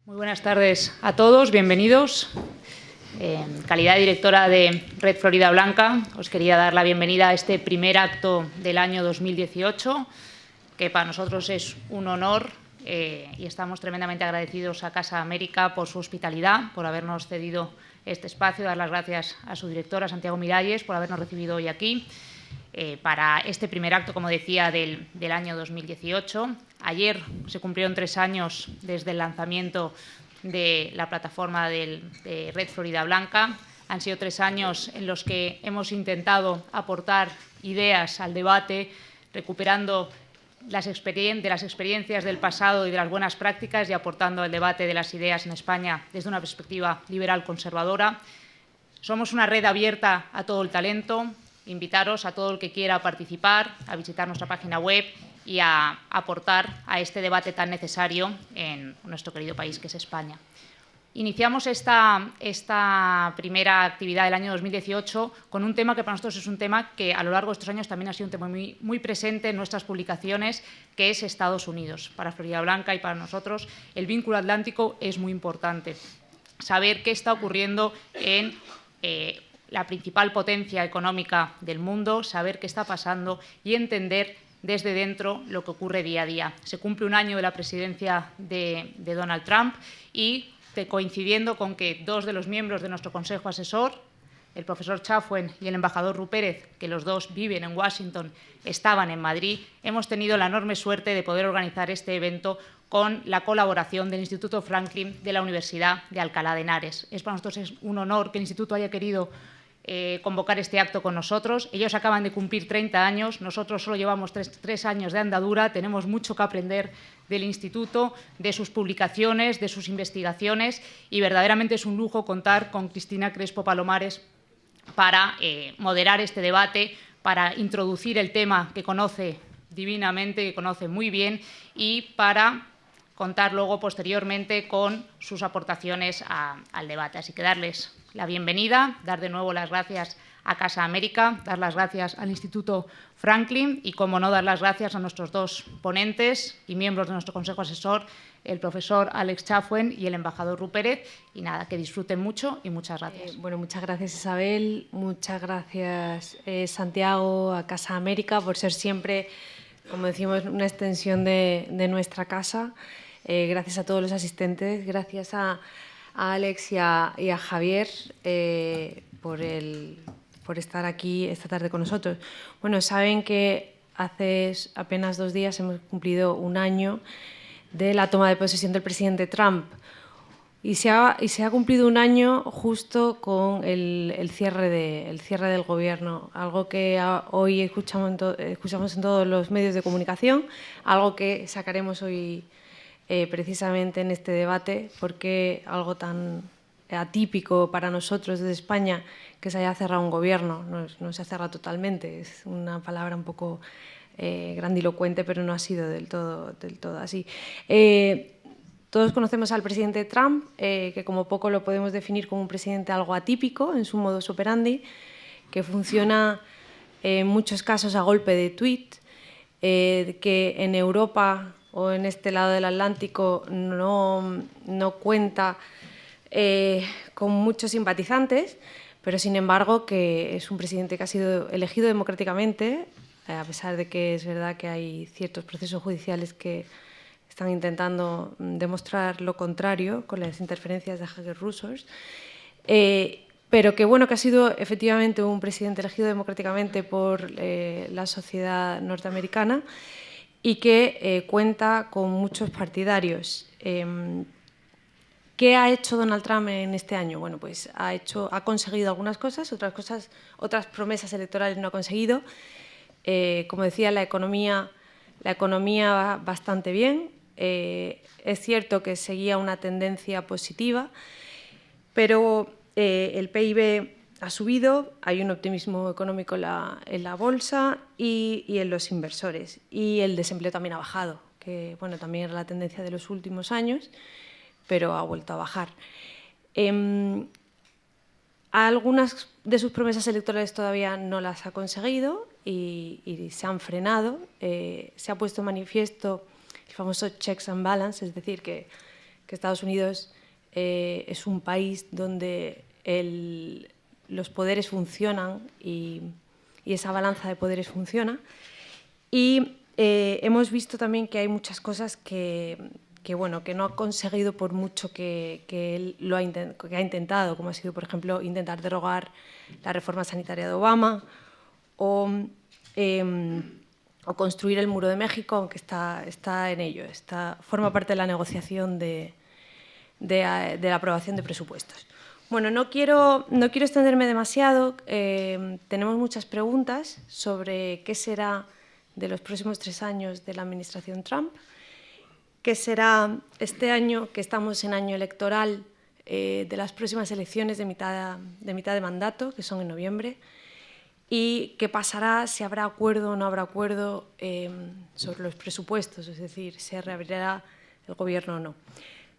Muy buenas tardes a todos, bienvenidos. En calidad de directora de Red Florida Blanca, os quería dar la bienvenida a este primer acto del año 2018, que para nosotros es un honor y estamos tremendamente agradecidos a Casa América por su hospitalidad, por habernos cedido este espacio, dar las gracias a su directora, Santiago Miralles, por habernos recibido hoy aquí. Para este primer acto, como decía, del año 2018. Ayer se cumplieron 3 años desde el lanzamiento de la plataforma de Red Florida Blanca. Han sido 3 años en los que hemos intentado aportar ideas al debate, recuperando de las experiencias del pasado y de las buenas prácticas y aportando al debate de las ideas en España desde una perspectiva liberal conservadora. Somos una red abierta a todo el talento. Invitaros a todo el que quiera participar, a visitar nuestra página web y a aportar a este debate tan necesario en nuestro querido país, que es España. Iniciamos esta primera actividad del año 2018 con un tema que para nosotros es un tema que a lo largo de estos años también ha sido un tema muy presente en nuestras publicaciones, que es Estados Unidos. Para Florida Blanca y para nosotros el vínculo atlántico es muy importante. Saber qué está ocurriendo en la principal potencia económica del mundo, saber qué está pasando y entender desde dentro lo que ocurre día a día. Se cumple un año de la presidencia de Donald Trump y coincidiendo con que 2 de los miembros de nuestro Consejo Asesor, el profesor Chafuen y el embajador Rupérez, que los dos viven en Washington, estaban en Madrid, hemos tenido la enorme suerte de poder organizar este evento con la colaboración del Instituto Franklin de la Universidad de Alcalá de Henares. Para nosotros es un honor que el Instituto haya querido convocar este acto con nosotros. Ellos acaban de cumplir 30 años, nosotros solo llevamos 3 años de andadura, tenemos mucho que aprender del Instituto, de sus publicaciones, de sus investigaciones y verdaderamente es un lujo contar con Cristina Crespo Palomares para moderar este debate, para introducir el tema que conoce divinamente, que conoce muy bien y para contar luego posteriormente con sus aportaciones al debate. Así que darles la bienvenida, dar de nuevo las gracias a Casa América, dar las gracias al Instituto Franklin y, como no, dar las gracias a nuestros 2 ponentes y miembros de nuestro Consejo Asesor, el profesor Alex Chafuen y el embajador Rupérez. Y nada, que disfruten mucho y muchas gracias. Bueno, muchas gracias Isabel, muchas gracias Santiago, a Casa América por ser siempre, como decimos, una extensión de nuestra casa. Gracias a todos los asistentes, gracias a Alex y a Javier por estar aquí esta tarde con nosotros. Bueno, saben que hace apenas 2 días hemos cumplido un año de la toma de posesión del presidente Trump y se ha cumplido un año justo con el cierre del gobierno, algo que hoy escuchamos en todos los medios de comunicación, algo que sacaremos hoy precisamente en este debate, porque algo tan atípico para nosotros desde España que se haya cerrado un gobierno, no se ha cerrado totalmente, es una palabra un poco grandilocuente, pero no ha sido del todo así. Todos conocemos al presidente Trump, que como poco lo podemos definir como un presidente algo atípico en su modus operandi, que funciona en muchos casos a golpe de tuit, que en Europa o en este lado del Atlántico no cuenta con muchos simpatizantes, pero sin embargo que es un presidente que ha sido elegido democráticamente, a pesar de que es verdad que hay ciertos procesos judiciales que están intentando demostrar lo contrario con las interferencias de hackers rusos, pero que bueno, que ha sido efectivamente un presidente elegido democráticamente por la sociedad norteamericana y que cuenta con muchos partidarios. ¿Qué ha hecho Donald Trump en este año? Bueno, pues ha conseguido algunas cosas, otras promesas electorales no ha conseguido. Como decía, la economía va bastante bien. Es cierto que seguía una tendencia positiva, pero el PIB ha subido, hay un optimismo económico en la bolsa y en los inversores. Y el desempleo también ha bajado, que bueno, también era la tendencia de los últimos años, pero ha vuelto a bajar. Algunas de sus promesas electorales todavía no las ha conseguido y se han frenado. Se ha puesto en manifiesto el famoso checks and balance, es decir, que que Estados Unidos es un país donde los poderes funcionan y esa balanza de poderes funciona. Y hemos visto también que hay muchas cosas que no ha conseguido por mucho que él que ha intentado, como ha sido, por ejemplo, intentar derogar la reforma sanitaria de Obama o construir el Muro de México, aunque está en ello, forma parte de la negociación de la aprobación de presupuestos. Bueno, no quiero extenderme demasiado. Tenemos muchas preguntas sobre qué será de los próximos 3 años de la administración Trump, qué será este año, que estamos en año electoral, de las próximas elecciones de mitad de mandato, que son en noviembre, y qué pasará, si habrá acuerdo o no habrá acuerdo sobre los presupuestos, es decir, si reabrirá el gobierno o no.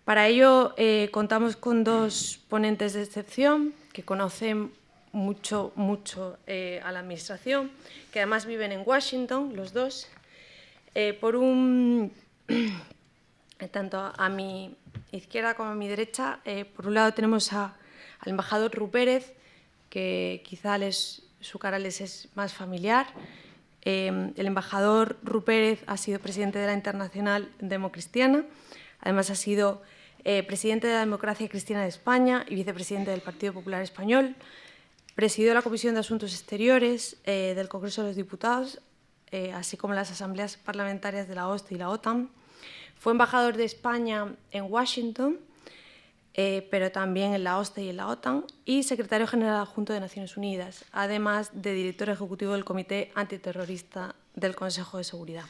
Para ello contamos con 2 ponentes de excepción que conocen mucho a la administración, que además viven en Washington, los dos. Tanto a mi izquierda como a mi derecha, por un lado tenemos al embajador Ru Pérez, que quizá su cara les es más familiar. El embajador Ru Pérez ha sido presidente de la Internacional Democristiana, además ha sido presidente de la Democracia Cristiana de España y vicepresidente del Partido Popular Español. Presidió la Comisión de Asuntos Exteriores del Congreso de los Diputados, así como las asambleas parlamentarias de la OSCE y la OTAN. Fue embajador de España en Washington, pero también en la OSCE y en la OTAN, y secretario general adjunto de Naciones Unidas, además de director ejecutivo del Comité Antiterrorista del Consejo de Seguridad.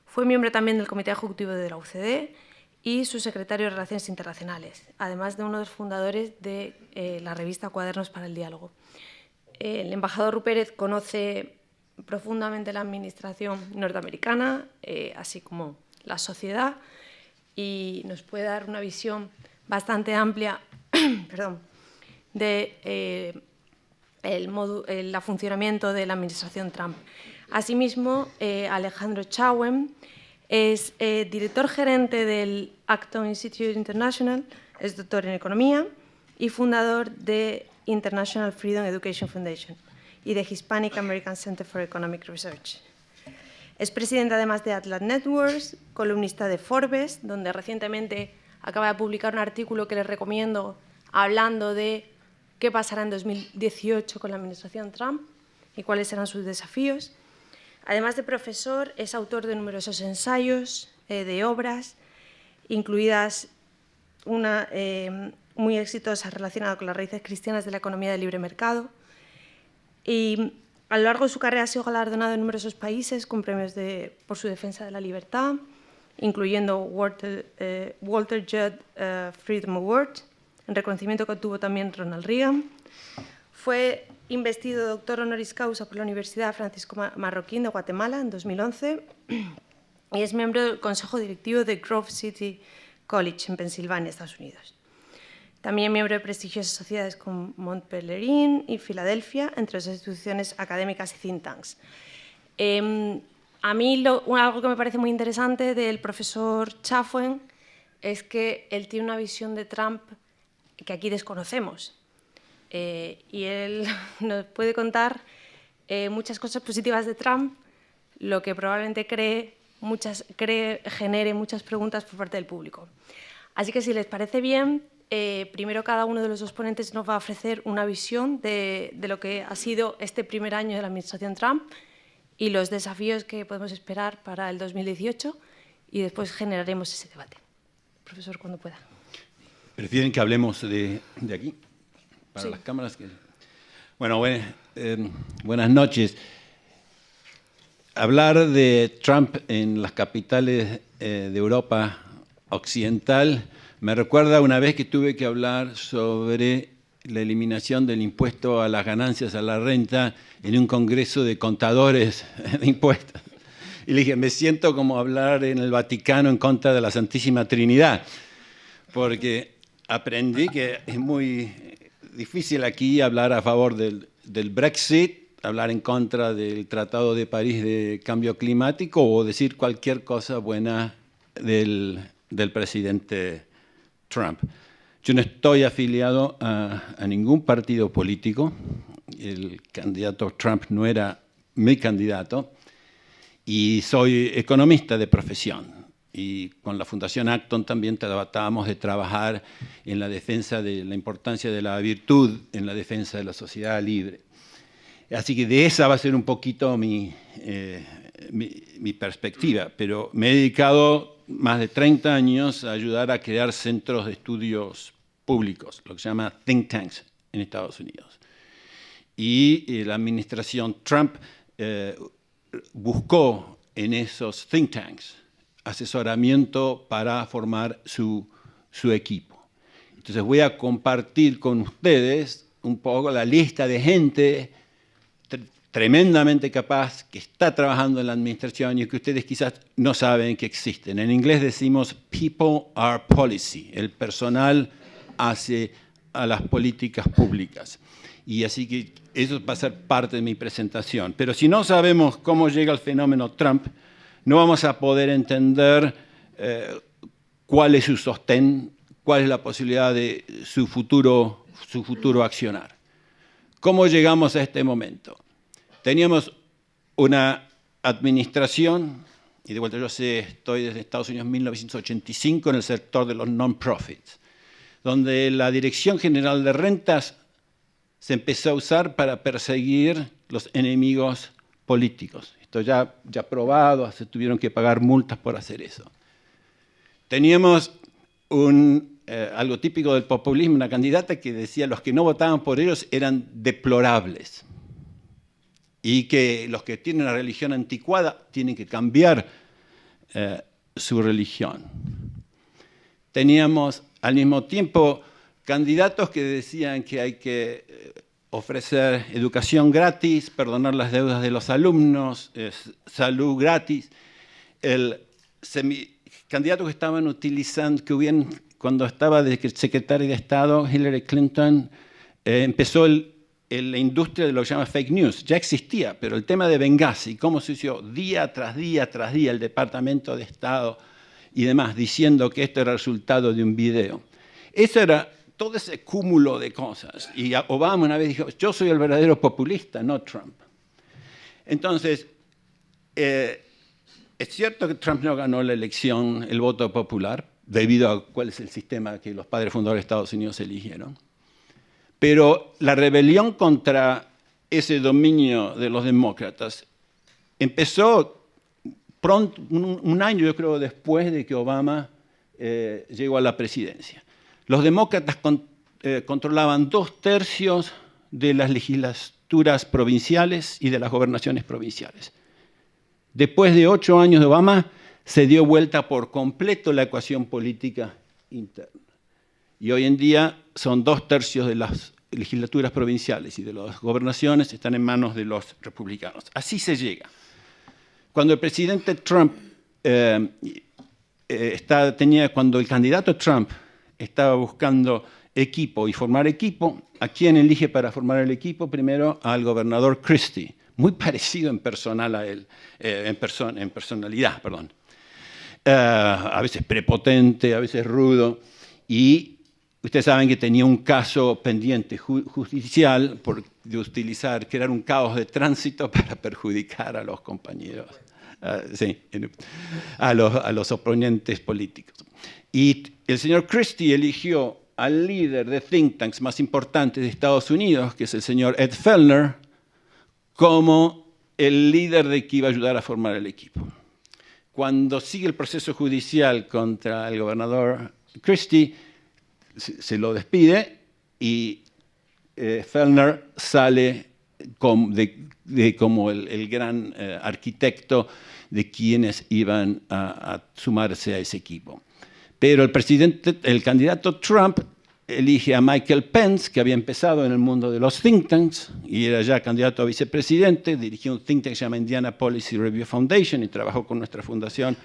Fue miembro también del Comité Ejecutivo de la OCDE y su secretario de Relaciones Internacionales, además de uno de los fundadores de la revista Cuadernos para el Diálogo. El embajador Ru Pérez conoce profundamente la administración norteamericana, así como la sociedad, y nos puede dar una visión bastante amplia de el funcionamiento de la administración Trump. Asimismo, Alejandro Chauen es director gerente del Acton Institute International, es doctor en Economía y fundador de International Freedom Education Foundation y de Hispanic American Center for Economic Research. Es presidente además de Atlas Networks, columnista de Forbes, donde recientemente acaba de publicar un artículo que les recomiendo hablando de qué pasará en 2018 con la administración Trump y cuáles serán sus desafíos. Además de profesor, es autor de numerosos ensayos, de obras, incluidas una muy exitosa relacionada con las raíces cristianas de la economía del libre mercado. Y a lo largo de su carrera ha sido galardonado en numerosos países con premios por su defensa de la libertad, incluyendo Walter Judd Freedom Award, en reconocimiento que obtuvo también Ronald Reagan. Fue investido doctor honoris causa por la Universidad Francisco Marroquín de Guatemala en 2011 y es miembro del Consejo Directivo de Grove City College en Pensilvania, Estados Unidos. También miembro de prestigiosas sociedades como Mont Pelerin y Filadelfia, entre las instituciones académicas y think tanks. A mí algo que me parece muy interesante del profesor Chauen es que él tiene una visión de Trump que aquí desconocemos. Y él nos puede contar muchas cosas positivas de Trump, lo que probablemente genere muchas preguntas por parte del público. Así que si les parece bien, primero cada uno de los 2 ponentes nos va a ofrecer una visión de lo que ha sido este primer año de la administración Trump y los desafíos que podemos esperar para el 2018 y después generaremos ese debate. Profesor, cuando pueda. ¿Prefieren que hablemos de aquí? Para sí. Las cámaras. Bueno, buenas noches. Hablar de Trump en las capitales de Europa occidental me recuerda una vez que tuve que hablar sobre la eliminación del impuesto a las ganancias a la renta en un congreso de contadores de impuestos. Y le dije, me siento como hablar en el Vaticano en contra de la Santísima Trinidad, porque aprendí que es muy difícil aquí hablar a favor del Brexit, hablar en contra del Tratado de París de Cambio Climático o decir cualquier cosa buena del presidente Trump. Yo no estoy afiliado a ningún partido político. El candidato Trump no era mi candidato. Y soy economista de profesión. Y con la Fundación Acton también tratábamos de trabajar en la defensa de la importancia de la virtud, en la defensa de la sociedad libre. Así que de esa va a ser un poquito mi perspectiva. Pero me he dedicado más de 30 años a ayudar a crear centros de estudios públicos, lo que se llama think tanks en Estados Unidos. Y la administración Trump buscó en esos think tanks asesoramiento para formar su equipo. Entonces voy a compartir con ustedes un poco la lista de gente tremendamente capaz que está trabajando en la administración y que ustedes quizás no saben que existen. En inglés decimos people are policy, el personal hace a las políticas públicas. Y así que eso va a ser parte de mi presentación. Pero si no sabemos cómo llega el fenómeno Trump, no vamos a poder entender cuál es su sostén, cuál es la posibilidad de su futuro accionar. ¿Cómo llegamos a este momento? Teníamos una administración, y de vuelta yo estoy desde Estados Unidos en 1985 en el sector de los non-profits, donde la Dirección General de Rentas se empezó a usar para perseguir los enemigos políticos. Esto ya probado, se tuvieron que pagar multas por hacer eso. Teníamos algo típico del populismo, una candidata que decía que los que no votaban por ellos eran deplorables y que los que tienen una religión anticuada tienen que cambiar su religión. Teníamos al mismo tiempo candidatos que decían que hay que ofrecer educación gratis, perdonar las deudas de los alumnos, salud gratis. Candidatos que estaban utilizando, cuando estaba de secretaria de Estado, Hillary Clinton, empezó la industria de lo que se llama fake news. Ya existía, pero el tema de Benghazi, cómo se hizo día tras día tras día el Departamento de Estado y demás, diciendo que esto era el resultado de un video. Eso era todo ese cúmulo de cosas. Y Obama una vez dijo, yo soy el verdadero populista, no Trump. Entonces, es cierto que Trump no ganó la elección, el voto popular, debido a cuál es el sistema que los padres fundadores de Estados Unidos eligieron. Pero la rebelión contra ese dominio de los demócratas empezó pronto, un año yo creo después de que Obama llegó a la presidencia. Los demócratas controlaban 2/3 de las legislaturas provinciales y de las gobernaciones provinciales. Después de 8 años de Obama, se dio vuelta por completo la ecuación política interna. Y hoy en día son 2/3 de las legislaturas provinciales y de las gobernaciones están en manos de los republicanos. Así se llega. Cuando el presidente Trump cuando el candidato Trump estaba buscando equipo y formar equipo, ¿a quién elige para formar el equipo? Primero al gobernador Christie, muy parecido en personal a él, en personalidad, perdón. A veces prepotente, a veces rudo, y ustedes saben que tenía un caso pendiente judicial de crear un caos de tránsito para perjudicar a los compañeros, a los oponentes políticos. Y el señor Christie eligió al líder de think tanks más importantes de Estados Unidos, que es el señor Ed Fellner, como el líder de que iba a ayudar a formar el equipo. Cuando sigue el proceso judicial contra el gobernador Christie, se lo despide y Fellner sale como el gran arquitecto de quienes iban a sumarse a ese equipo. Pero el candidato Trump elige a Michael Pence, que había empezado en el mundo de los think tanks y era ya candidato a vicepresidente, dirigió un think tank que se llama Indiana Policy Review Foundation y trabajó con nuestra fundación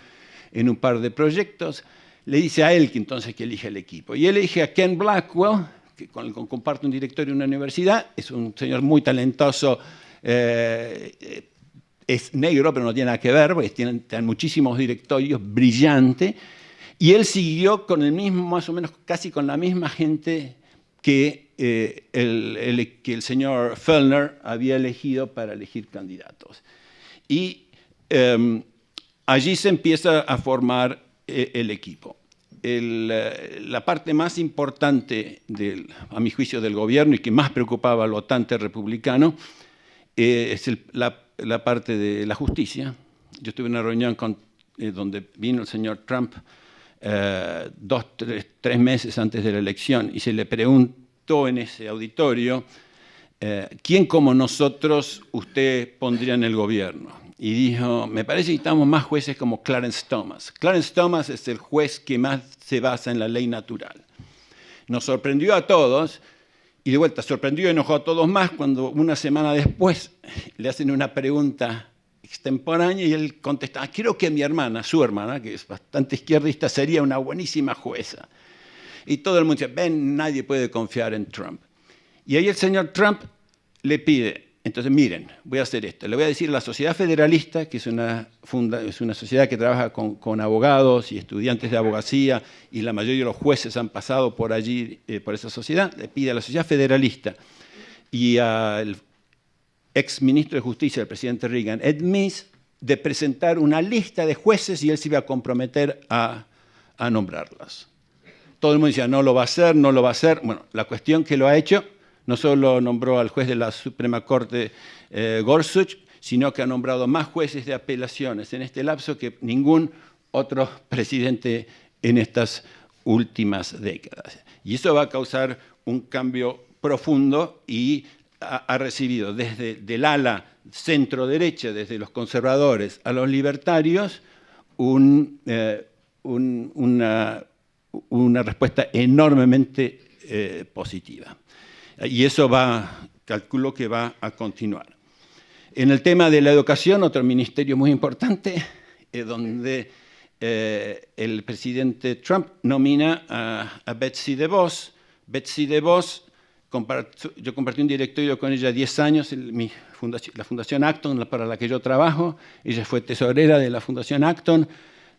en un par de proyectos. Le dice a él que entonces que elige el equipo. Y él elige a Ken Blackwell, que con el que comparte un directorio en una universidad, es un señor muy talentoso, es negro, pero no tiene nada que ver, porque tiene muchísimos directorios, brillante. Y él siguió con el mismo, más o menos casi con la misma gente que el señor Fellner había elegido para elegir candidatos. Y allí se empieza a formar el equipo. La parte más importante, a mi juicio, del gobierno y que más preocupaba al votante republicano es la parte de la justicia. Yo tuve una reunión donde vino el señor Trump 3 meses antes de la elección y se le preguntó en ese auditorio ¿quién como nosotros usted pondría en el gobierno? Y dijo, me parece que necesitamos más jueces como Clarence Thomas. Clarence Thomas es el juez que más se basa en la ley natural. Nos sorprendió a todos, y de vuelta sorprendió y enojó a todos más cuando una semana después le hacen una pregunta extemporánea y él contesta, creo que mi hermana, su hermana, que es bastante izquierdista, sería una buenísima jueza. Y todo el mundo dice, ven, nadie puede confiar en Trump. Y ahí el señor Trump le pide, entonces miren, voy a hacer esto. Le voy a decir a la Sociedad Federalista, que es una sociedad que trabaja con abogados y estudiantes de abogacía, y la mayoría de los jueces han pasado por allí, por esa sociedad, le pide a la Sociedad Federalista y al ex ministro de Justicia, el presidente Reagan, Ed Meese, de presentar una lista de jueces y él se iba a comprometer a nombrarlas. Todo el mundo decía, no lo va a hacer, no lo va a hacer. Bueno, la cuestión que lo ha hecho, no solo nombró al juez de la Suprema Corte Gorsuch, sino que ha nombrado más jueces de apelaciones en este lapso que ningún otro presidente en estas últimas décadas. Y eso va a causar un cambio profundo y ha recibido desde el ala centro-derecha, desde los conservadores a los libertarios, una respuesta enormemente positiva. Y eso calculo que va a continuar. En el tema de la educación, otro ministerio muy importante, donde el presidente Trump nomina a Betsy DeVos. Betsy DeVos, yo compartí un directorio con ella 10 años, la Fundación Acton, para la que yo trabajo. Ella fue tesorera de la Fundación Acton,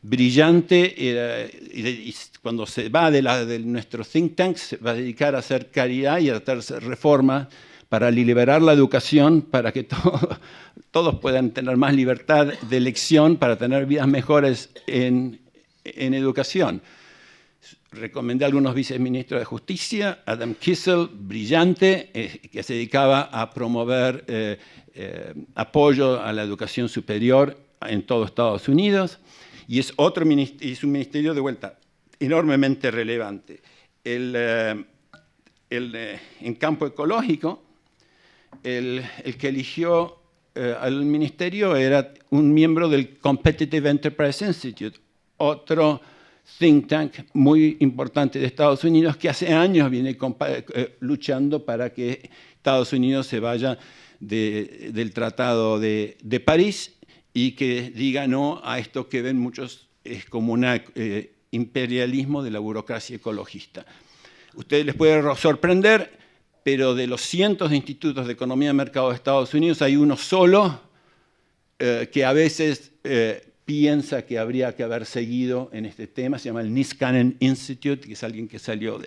brillante, y cuando se va de nuestro think tank se va a dedicar a hacer caridad y a hacer reformas para liberar la educación, para que todos puedan tener más libertad de elección, para tener vidas mejores en educación. Recomendé a algunos viceministros de Justicia, Adam Kissel, brillante, que se dedicaba a promover apoyo a la educación superior en todo Estados Unidos. Y es un ministerio de vuelta enormemente relevante. En campo ecológico, el que eligió al ministerio era un miembro del Competitive Enterprise Institute, otro think tank muy importante de Estados Unidos que hace años viene luchando para que Estados Unidos se vaya del Tratado de París y que diga no a esto que ven muchos es como un imperialismo de la burocracia ecologista. Ustedes les puede sorprender, pero de los cientos de institutos de economía de mercado de Estados Unidos hay uno solo que a veces piensa que habría que haber seguido en este tema, se llama el Niskanen Institute, que es alguien que salió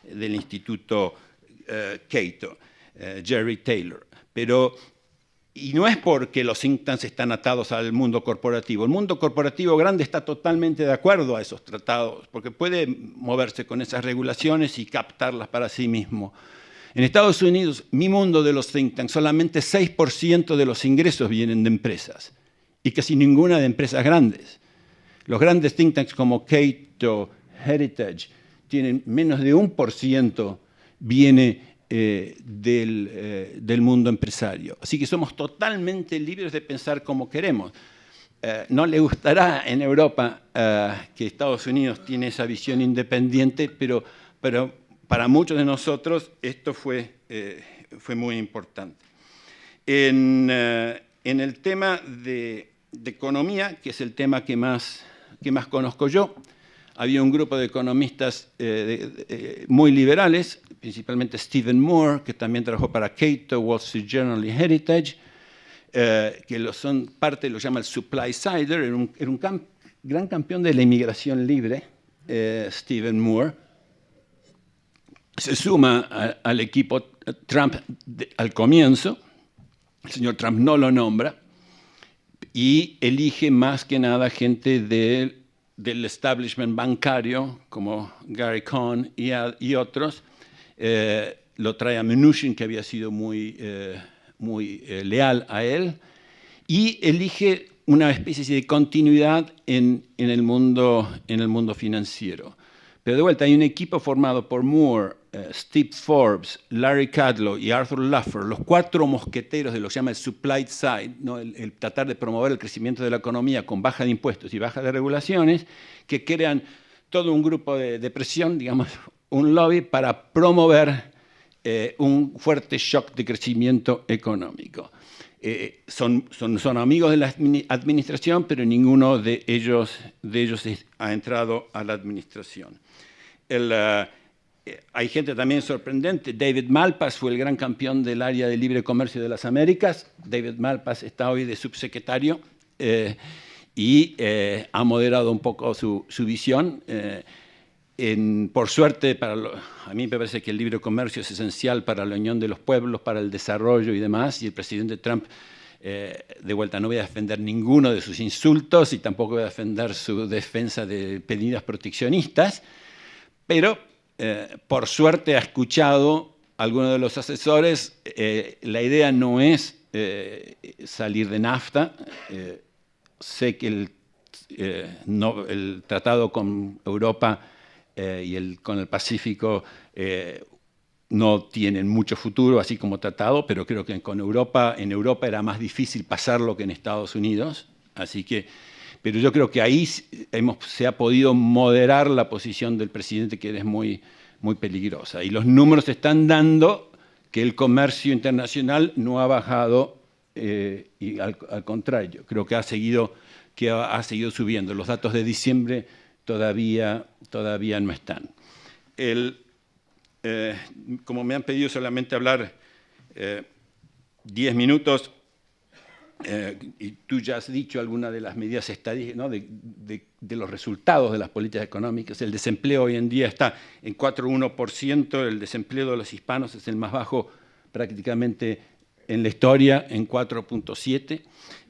del Instituto Cato, Jerry Taylor. Y no es porque los think tanks están atados al mundo corporativo. El mundo corporativo grande está totalmente de acuerdo a esos tratados, porque puede moverse con esas regulaciones y captarlas para sí mismo. En Estados Unidos, mi mundo de los think tanks, solamente 6% de los ingresos vienen de empresas, y casi ninguna de empresas grandes. Los grandes think tanks como Cato, Heritage, tienen menos de 1% viene del mundo empresario. Así que somos totalmente libres de pensar como queremos. No le gustará en Europa que Estados Unidos tiene esa visión independiente, pero para muchos de nosotros esto fue muy importante. En el tema de economía, que es el tema que más conozco yo, había un grupo de economistas muy liberales, principalmente Stephen Moore, que también trabajó para Cato, Wall Street Journal y Heritage, que son parte, lo llama el supply sider, era un gran campeón de la inmigración libre, Stephen Moore, se suma al equipo Trump al comienzo. El señor Trump no lo nombra y elige más que nada gente del establishment bancario, como Gary Cohn y otros. Lo trae a Mnuchin, que había sido muy leal a él, y elige una especie de continuidad en el mundo financiero. Pero de vuelta, hay un equipo formado por Moore, Steve Forbes, Larry Kudlow y Arthur Laffer, los 4 mosqueteros de lo que se llama el supply side, ¿no? el tratar de promover el crecimiento de la economía con baja de impuestos y baja de regulaciones, que crean todo un grupo de presión, digamos, un lobby para promover un fuerte shock de crecimiento económico. Son amigos de la administración, pero ninguno de ellos ha entrado a la administración. Hay gente también sorprendente. David Malpass fue el gran campeón del área de libre comercio de las Américas. David Malpass está hoy de subsecretario y ha moderado un poco su visión. Por suerte, a mí me parece que el libre comercio es esencial para la unión de los pueblos, para el desarrollo y demás, y el presidente Trump, de vuelta, no voy a defender ninguno de sus insultos y tampoco voy a defender su defensa de medidas proteccionistas, pero por suerte ha escuchado a algunos de los asesores. La idea no es salir de NAFTA. Sé que el tratado con Europa y con el Pacífico no tienen mucho futuro, así como tratado, pero creo que en Europa era más difícil pasarlo que en Estados Unidos. Pero yo creo que ahí se ha podido moderar la posición del presidente, que es muy, muy peligrosa. Y los números están dando que el comercio internacional no ha bajado, y al contrario, creo que ha seguido subiendo. Los datos de diciembre todavía no están. Como me han pedido solamente hablar 10 minutos, y tú ya has dicho algunas de las medidas estadísticas, ¿no? de los resultados de las políticas económicas. El desempleo hoy en día está en 4,1%, el desempleo de los hispanos es el más bajo prácticamente en la historia, en 4,7%.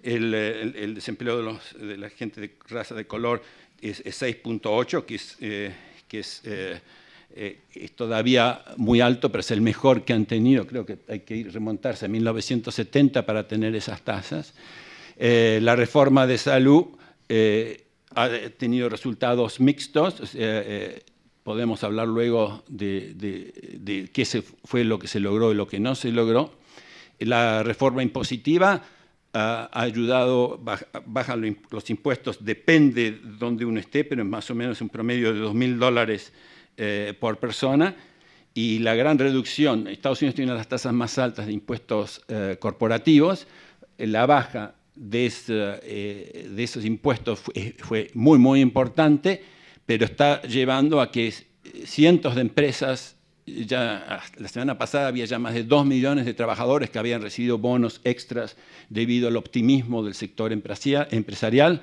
El desempleo de la gente de raza de color es 6,8%, que es todavía muy alto, pero es el mejor que han tenido. Creo que hay que remontarse a 1970 para tener esas tasas. La reforma de salud ha tenido resultados mixtos. Podemos hablar luego de qué fue lo que se logró y lo que no se logró. La reforma impositiva ha ayudado, baja los impuestos, depende de dónde uno esté, pero es más o menos un promedio de $2.000 por persona, y la gran reducción. Estados Unidos tiene las tasas más altas de impuestos corporativos. La baja de esos impuestos fue muy, muy importante, pero está llevando a que cientos de empresas, ya la semana pasada había ya más de 2 millones de trabajadores que habían recibido bonos extras debido al optimismo del sector empresarial.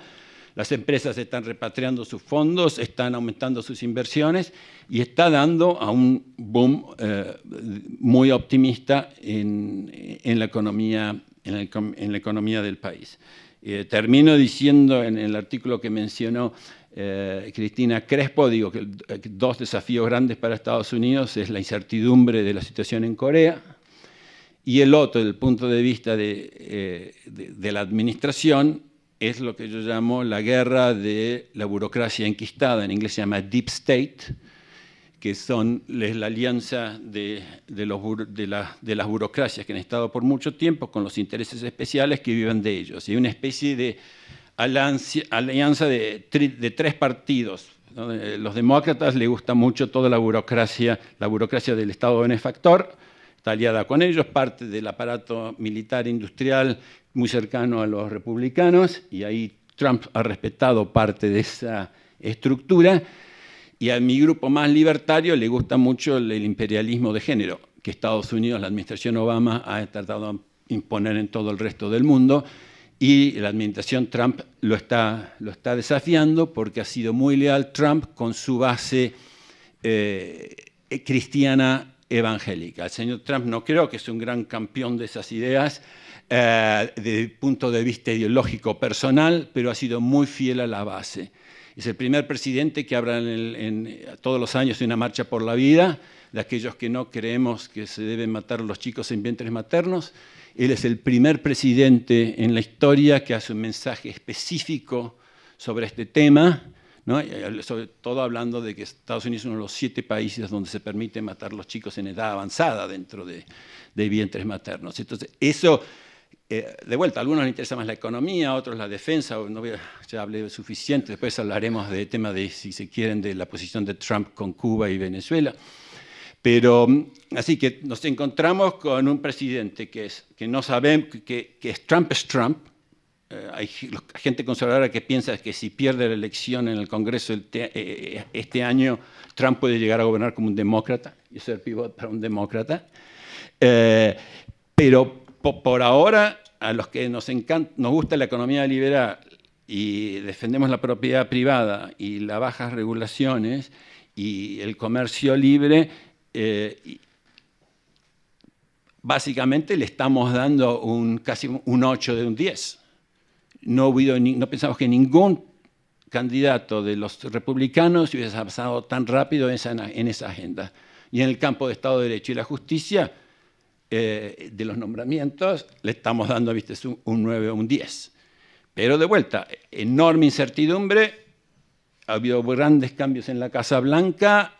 Las empresas están repatriando sus fondos, están aumentando sus inversiones y está dando a un boom muy optimista en la economía del país. Termino diciendo en el artículo que mencionó Cristina Crespo, digo que 2 desafíos grandes para Estados Unidos es la incertidumbre de la situación en Corea, y el otro, desde el punto de vista de la administración, es lo que yo llamo la guerra de la burocracia enquistada. En inglés se llama Deep State, que es la alianza de las burocracias que han estado por mucho tiempo con los intereses especiales que viven de ellos. Y una especie de alianza de 3 partidos. Los demócratas les gusta mucho toda la burocracia del Estado benefactor, está aliada con ellos, parte del aparato militar industrial muy cercano a los republicanos, y ahí Trump ha respetado parte de esa estructura. Y a mi grupo más libertario le gusta mucho el imperialismo de género, que Estados Unidos, la administración Obama, ha tratado de imponer en todo el resto del mundo. y la administración Trump lo está desafiando porque ha sido muy leal Trump con su base cristiana evangélica. El señor Trump no creo que es un gran campeón de esas ideas desde el punto de vista ideológico personal, pero ha sido muy fiel a la base. Es el primer presidente que habla todos los años de una marcha por la vida, de aquellos que no creemos que se deben matar a los chicos en vientres maternos. Él es el primer presidente en la historia que hace un mensaje específico sobre este tema, ¿no? Sobre todo hablando de que Estados Unidos es uno de los 7 países donde se permite matar a los chicos en edad avanzada dentro de vientres maternos. Entonces, eso, de vuelta, a algunos les interesa más la economía, a otros la defensa, ya hablé suficiente, después hablaremos del tema de, si se quieren, de la posición de Trump con Cuba y Venezuela. Pero, así que nos encontramos con un presidente que no sabemos, que Trump es Trump. Hay gente conservadora que piensa que si pierde la elección en el Congreso este año, Trump puede llegar a gobernar como un demócrata y ser pivot para un demócrata. Pero por ahora, a los que nos gusta la economía liberal y defendemos la propiedad privada y las bajas regulaciones y el comercio libre, básicamente le estamos dando casi un 8 de un 10. No pensamos que ningún candidato de los republicanos hubiese pasado tan rápido en esa agenda. Y en el campo de Estado de Derecho y la justicia, de los nombramientos, le estamos dando, ¿viste?, un 9 o un 10. Pero de vuelta, enorme incertidumbre, ha habido grandes cambios en la Casa Blanca,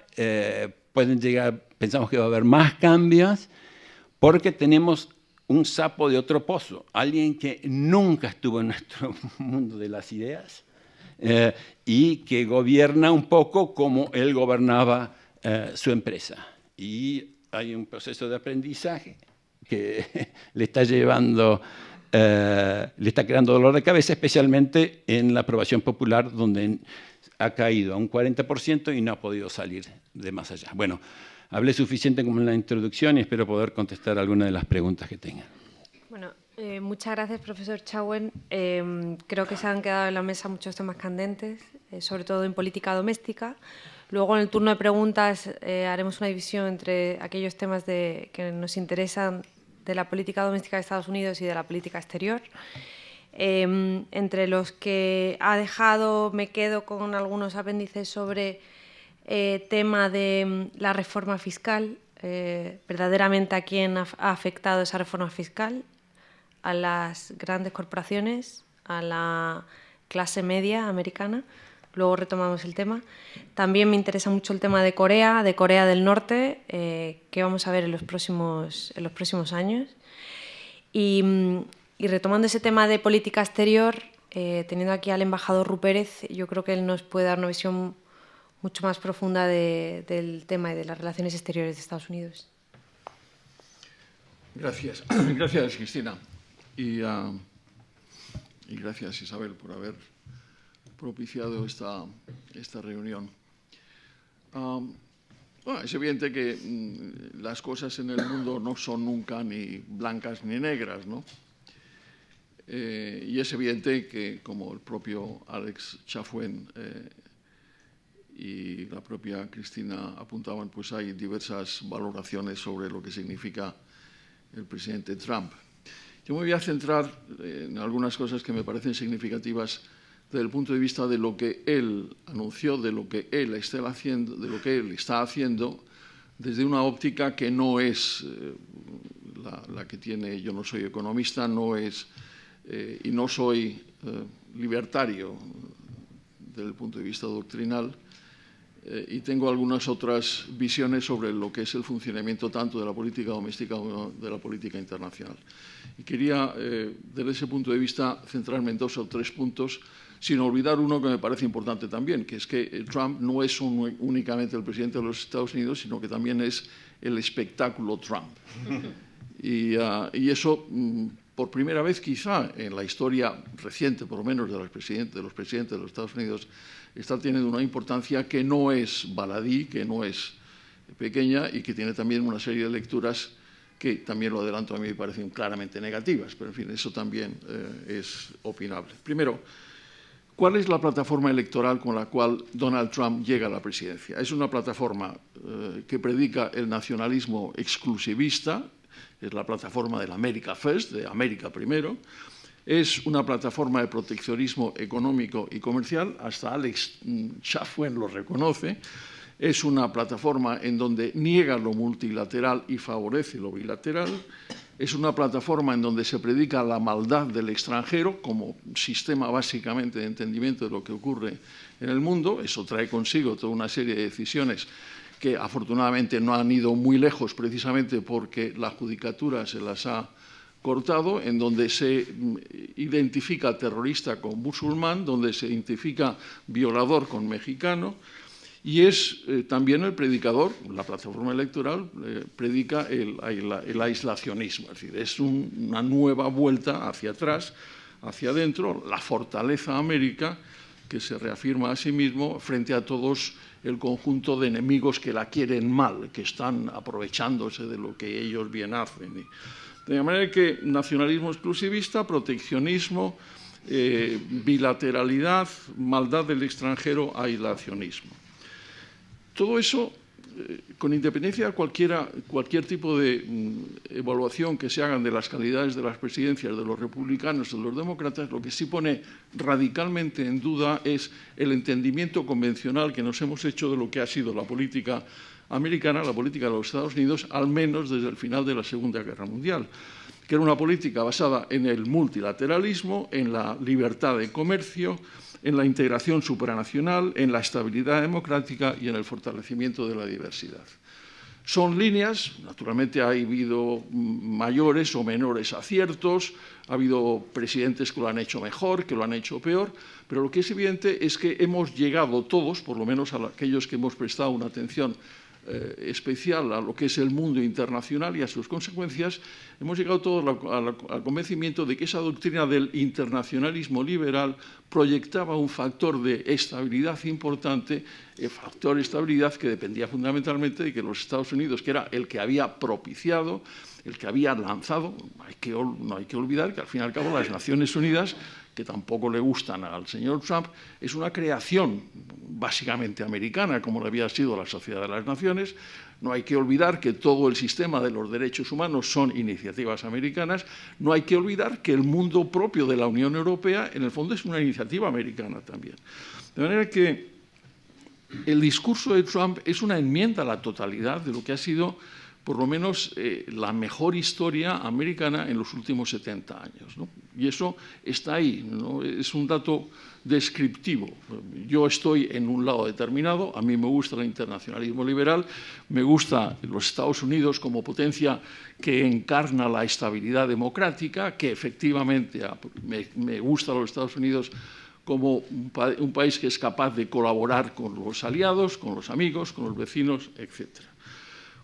pueden llegar, pensamos que va a haber más cambios, porque tenemos un sapo de otro pozo, alguien que nunca estuvo en nuestro mundo de las ideas y que gobierna un poco como él gobernaba su empresa. Y hay un proceso de aprendizaje que le está creando dolor de cabeza, especialmente en la aprobación popular, donde ha caído a un 40% y no ha podido salir de más allá. Bueno, hablé suficiente como en la introducción y espero poder contestar algunas de las preguntas que tengan. Bueno, muchas gracias, profesor Chauen. Creo que se han quedado en la mesa muchos temas candentes, sobre todo en política doméstica. Luego, en el turno de preguntas, haremos una división entre aquellos temas que nos interesan de la política doméstica de Estados Unidos y de la política exterior. Entre los que ha dejado, me quedo con algunos apéndices sobre tema de la reforma fiscal, verdaderamente a quién ha afectado esa reforma fiscal, a las grandes corporaciones, a la clase media americana. Luego retomamos el tema. También me interesa mucho el tema de Corea del Norte, que vamos a ver en los próximos años. Y retomando ese tema de política exterior, teniendo aquí al embajador Ru Pérez, yo creo que él nos puede dar una visión mucho más profunda del tema y de las relaciones exteriores de Estados Unidos. Gracias. Gracias, Cristina. Y gracias, Isabel, por haber propiciado esta reunión. Bueno, es evidente que las cosas en el mundo no son nunca ni blancas ni negras, ¿no? Y es evidente que, como el propio Alex Chafuén y la propia Cristina apuntaban, pues hay diversas valoraciones sobre lo que significa el presidente Trump. Yo me voy a centrar en algunas cosas que me parecen significativas desde el punto de vista de lo que él anunció, de lo que él está haciendo, desde una óptica que no es la que tiene. Yo no soy economista, y no soy libertario desde el punto de vista doctrinal, y tengo algunas otras visiones sobre lo que es el funcionamiento tanto de la política doméstica como de la política internacional. Y quería, desde ese punto de vista, centrarme en 2 o 3 puntos, sin olvidar uno que me parece importante también, que es que Trump no es únicamente el presidente de los Estados Unidos, sino que también es el espectáculo Trump. Y eso, por primera vez quizá en la historia reciente, por lo menos de los presidentes de los Estados Unidos, está teniendo una importancia que no es baladí, que no es pequeña y que tiene también una serie de lecturas que también lo adelanto, a mí me parecen claramente negativas, pero en fin, eso también es opinable. Primero, ¿cuál es la plataforma electoral con la cual Donald Trump llega a la presidencia? Es una plataforma que predica el nacionalismo exclusivista, es la plataforma del America First, de América primero, es una plataforma de proteccionismo económico y comercial, hasta Alex Chafuen lo reconoce, es una plataforma en donde niega lo multilateral y favorece lo bilateral, es una plataforma en donde se predica la maldad del extranjero como sistema básicamente de entendimiento de lo que ocurre en el mundo. Eso trae consigo toda una serie de decisiones que afortunadamente no han ido muy lejos precisamente porque la judicatura se las ha cortado, en donde se identifica terrorista con musulmán, donde se identifica violador con mexicano, y es también el predicador, la plataforma electoral predica el aislacionismo, es decir, es una nueva vuelta hacia atrás, hacia adentro, la fortaleza América que se reafirma a sí mismo frente a todos el conjunto de enemigos que la quieren mal, que están aprovechándose de lo que ellos bien hacen. De manera que nacionalismo exclusivista, proteccionismo, bilateralidad, maldad del extranjero, aislacionismo. Todo eso, con independencia de cualquier tipo de evaluación que se hagan de las calidades de las presidencias de los republicanos o de los demócratas, lo que sí pone radicalmente en duda es el entendimiento convencional que nos hemos hecho de lo que ha sido la política americana, la política de los Estados Unidos, al menos desde el final de la Segunda Guerra Mundial, que era una política basada en el multilateralismo, en la libertad de comercio, en la integración supranacional, en la estabilidad democrática y en el fortalecimiento de la diversidad. Son líneas, naturalmente ha habido mayores o menores aciertos, ha habido presidentes que lo han hecho mejor, que lo han hecho peor, pero lo que es evidente es que hemos llegado todos, por lo menos a aquellos que hemos prestado una atención especial a lo que es el mundo internacional y a sus consecuencias, hemos llegado todos al convencimiento de que esa doctrina del internacionalismo liberal proyectaba un factor de estabilidad importante, factor de estabilidad que dependía fundamentalmente de que los Estados Unidos, que era el que había propiciado, el que había lanzado, no hay que olvidar que al fin y al cabo las Naciones Unidas, que tampoco le gustan al señor Trump, es una creación básicamente americana, como lo había sido la Sociedad de las Naciones. No hay que olvidar que todo el sistema de los derechos humanos son iniciativas americanas. No hay que olvidar que el mundo propio de la Unión Europea, en el fondo, es una iniciativa americana también. De manera que el discurso de Trump es una enmienda a la totalidad de lo que ha sido, por lo menos, la mejor historia americana en los últimos 70 años, ¿no? Y eso está ahí, ¿no? Es un dato descriptivo. Yo estoy en un lado determinado, a mí me gusta el internacionalismo liberal, me gusta los Estados Unidos como potencia que encarna la estabilidad democrática, que efectivamente me gusta los Estados Unidos como un país que es capaz de colaborar con los aliados, con los amigos, con los vecinos, etcétera.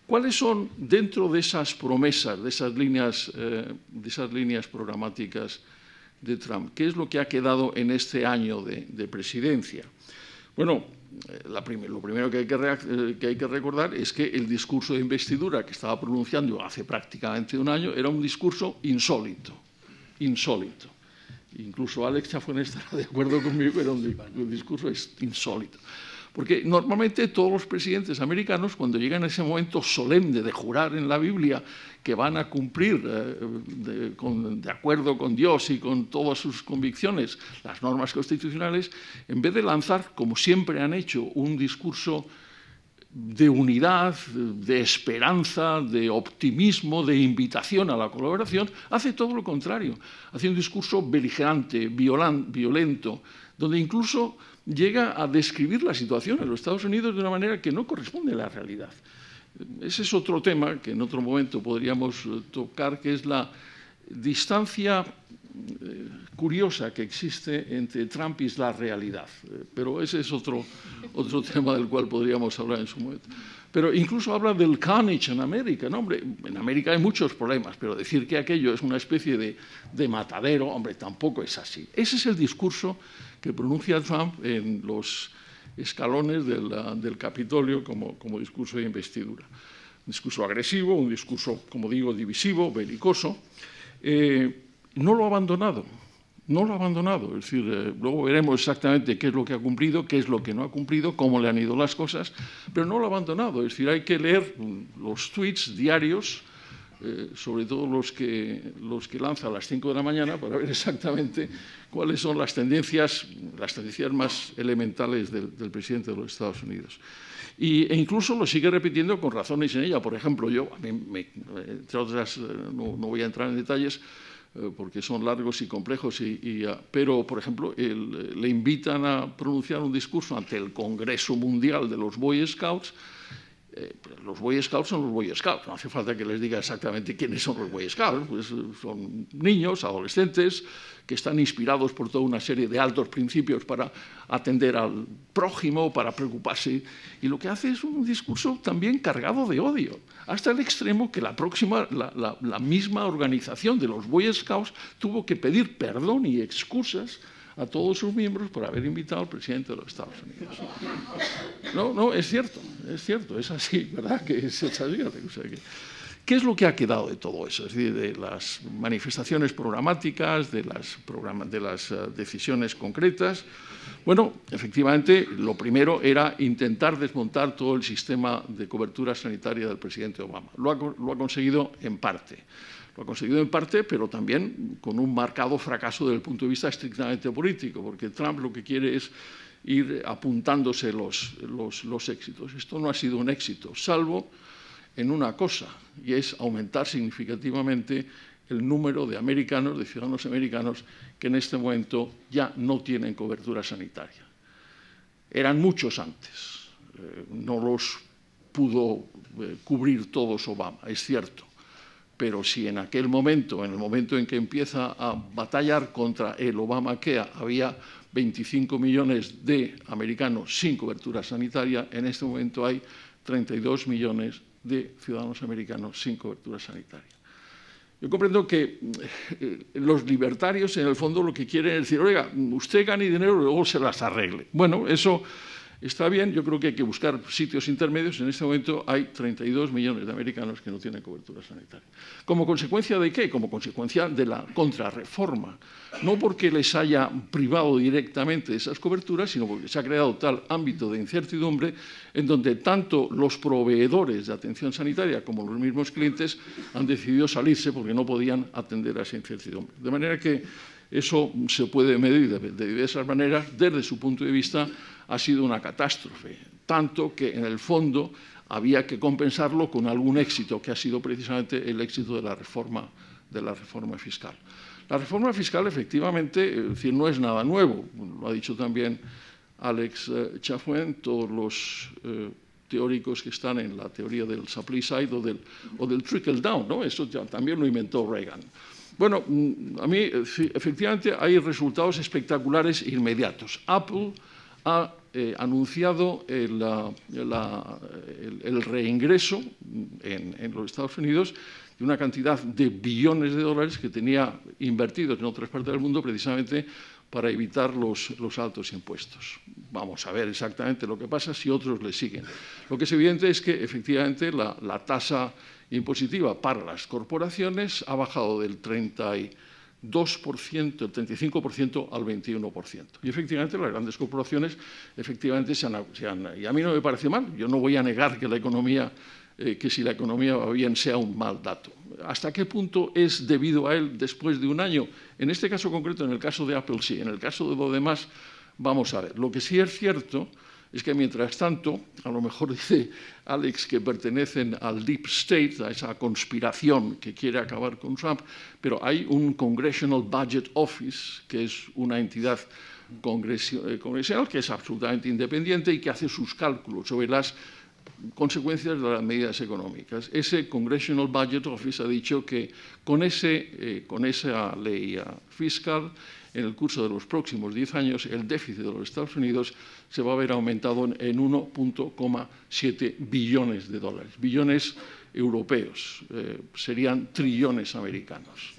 ¿Cuáles son, dentro de esas promesas, de esas líneas programáticas de Trump, qué es lo que ha quedado en este año de presidencia? Bueno, lo primero que hay que recordar es que el discurso de investidura que estaba pronunciando hace prácticamente un año era un discurso insólito. Incluso Alex Chafuen estará de acuerdo conmigo, pero el discurso es insólito. Porque normalmente todos los presidentes americanos, cuando llegan a ese momento solemne de jurar en la Biblia que van a cumplir de acuerdo con Dios y con todas sus convicciones las normas constitucionales, en vez de lanzar, como siempre han hecho, un discurso de unidad, de esperanza, de optimismo, de invitación a la colaboración, hace todo lo contrario. Hace un discurso beligerante, violento, donde incluso llega a describir la situación en los Estados Unidos de una manera que no corresponde a la realidad. Ese es otro tema que en otro momento podríamos tocar, que es la distancia curiosa que existe entre Trump y la realidad. Pero ese es otro tema del cual podríamos hablar en su momento. Pero incluso habla del carnage en América. ¿No? Hombre, en América hay muchos problemas, pero decir que aquello es una especie de matadero, hombre, tampoco es así. Ese es el discurso que pronuncia Trump en los escalones del Capitolio como discurso de investidura. discurso agresivo, un discurso, como digo, divisivo, belicoso. No lo ha abandonado. No lo ha abandonado, es decir, luego veremos exactamente qué es lo que ha cumplido, qué es lo que no ha cumplido, cómo le han ido las cosas, pero no lo ha abandonado, es decir, hay que leer los tweets diarios, sobre todo los que lanza a las 5 de la mañana, para ver exactamente cuáles son las tendencias más elementales del presidente de los Estados Unidos. E incluso lo sigue repitiendo con razones en ella. Por ejemplo, entre otras, no voy a entrar en detalles, porque son largos y complejos, pero, por ejemplo, le invitan a pronunciar un discurso ante el Congreso Mundial de los Boy Scouts. Los Boy Scouts son los Boy Scouts, no hace falta que les diga exactamente quiénes son los Boy Scouts, pues son niños, adolescentes, que están inspirados por toda una serie de altos principios para atender al prójimo, para preocuparse, y lo que hace es un discurso también cargado de odio, hasta el extremo que la misma organización de los Boy Scouts tuvo que pedir perdón y excusas a todos sus miembros por haber invitado al presidente de los Estados Unidos. No, es cierto, es así, ¿verdad? Que es así. O sea, ¿qué es lo que ha quedado de todo eso? Es decir, de las manifestaciones programáticas, de las decisiones concretas. Bueno, efectivamente, lo primero era intentar desmontar todo el sistema de cobertura sanitaria del presidente Obama. Lo ha conseguido en parte. Lo ha conseguido en parte, pero también con un marcado fracaso desde el punto de vista estrictamente político, porque Trump lo que quiere es ir apuntándose los éxitos. Esto no ha sido un éxito, salvo en una cosa, y es aumentar significativamente el número de americanos, de ciudadanos americanos, que en este momento ya no tienen cobertura sanitaria. Eran muchos antes, no los pudo cubrir todos Obama, es cierto. Pero si en aquel momento, en el momento en que empieza a batallar contra el Obamacare, había 25 millones de americanos sin cobertura sanitaria, en este momento hay 32 millones de ciudadanos americanos sin cobertura sanitaria. Yo comprendo que los libertarios, en el fondo, lo que quieren es decir, oiga, usted gane dinero y luego se las arregle. Bueno, eso está bien, yo creo que hay que buscar sitios intermedios. En este momento hay 32 millones de americanos que no tienen cobertura sanitaria. ¿Como consecuencia de qué? Como consecuencia de la contrarreforma. No porque les haya privado directamente de esas coberturas, sino porque se ha creado tal ámbito de incertidumbre en donde tanto los proveedores de atención sanitaria como los mismos clientes han decidido salirse porque no podían atender a esa incertidumbre. De manera que eso se puede medir de diversas maneras. Desde su punto de vista, ha sido una catástrofe, tanto que en el fondo había que compensarlo con algún éxito, que ha sido precisamente el éxito de la reforma fiscal. La reforma fiscal, efectivamente, es decir, no es nada nuevo, lo ha dicho también Alex Chafuén, todos los teóricos que están en la teoría del supply side o del trickle down, ¿no? Eso también lo inventó Reagan. Bueno, a mí, efectivamente, hay resultados espectaculares inmediatos. Apple ha anunciado el reingreso en los Estados Unidos de una cantidad de billones de dólares que tenía invertidos en otras partes del mundo precisamente para evitar los altos impuestos. Vamos a ver exactamente lo que pasa si otros le siguen. Lo que es evidente es que, efectivamente, la tasa impositiva para las corporaciones ha bajado del 35% al 21%. Y efectivamente las grandes corporaciones efectivamente y a mí no me parece mal, yo no voy a negar que que si la economía va bien sea un mal dato. ¿Hasta qué punto es debido a él después de un año? En este caso concreto, en el caso de Apple sí, en el caso de lo demás vamos a ver. Lo que sí es cierto es que mientras tanto, a lo mejor dice Alex que pertenecen al Deep State, a esa conspiración que quiere acabar con Trump, pero hay un Congressional Budget Office, que es una entidad congresional que es absolutamente independiente y que hace sus cálculos sobre las consecuencias de las medidas económicas. Ese Congressional Budget Office ha dicho que con esa ley fiscal, en el curso de los próximos 10 años, el déficit de los Estados Unidos se va a ver aumentado en 1,7 billones de dólares. Billones europeos, serían trillones americanos.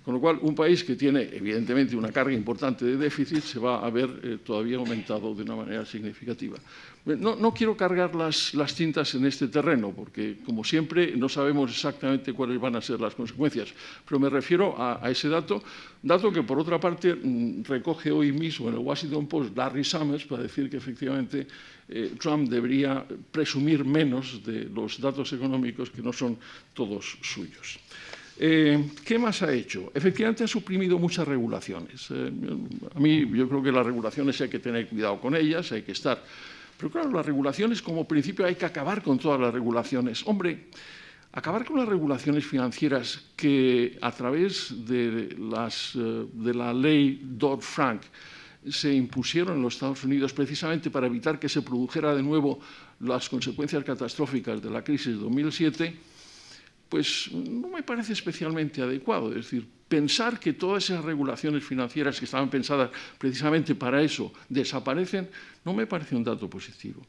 Con lo cual, un país que tiene, evidentemente, una carga importante de déficit se va a ver todavía aumentado de una manera significativa. No quiero cargar las tintas en este terreno, porque, como siempre, no sabemos exactamente cuáles van a ser las consecuencias, pero me refiero a ese dato que, por otra parte, recoge hoy mismo en el Washington Post Larry Summers para decir que, efectivamente, Trump debería presumir menos de los datos económicos que no son todos suyos. ¿Qué más ha hecho? Efectivamente ha suprimido muchas regulaciones. A mí yo creo que las regulaciones hay que tener cuidado con ellas, hay que estar... Pero claro, las regulaciones como principio hay que acabar con todas las regulaciones. Hombre, acabar con las regulaciones financieras que a través de la ley Dodd-Frank se impusieron en los Estados Unidos precisamente para evitar que se produjera de nuevo las consecuencias catastróficas de la crisis de 2007, pues no me parece especialmente adecuado. Es decir, pensar que todas esas regulaciones financieras que estaban pensadas precisamente para eso desaparecen, no me parece un dato positivo.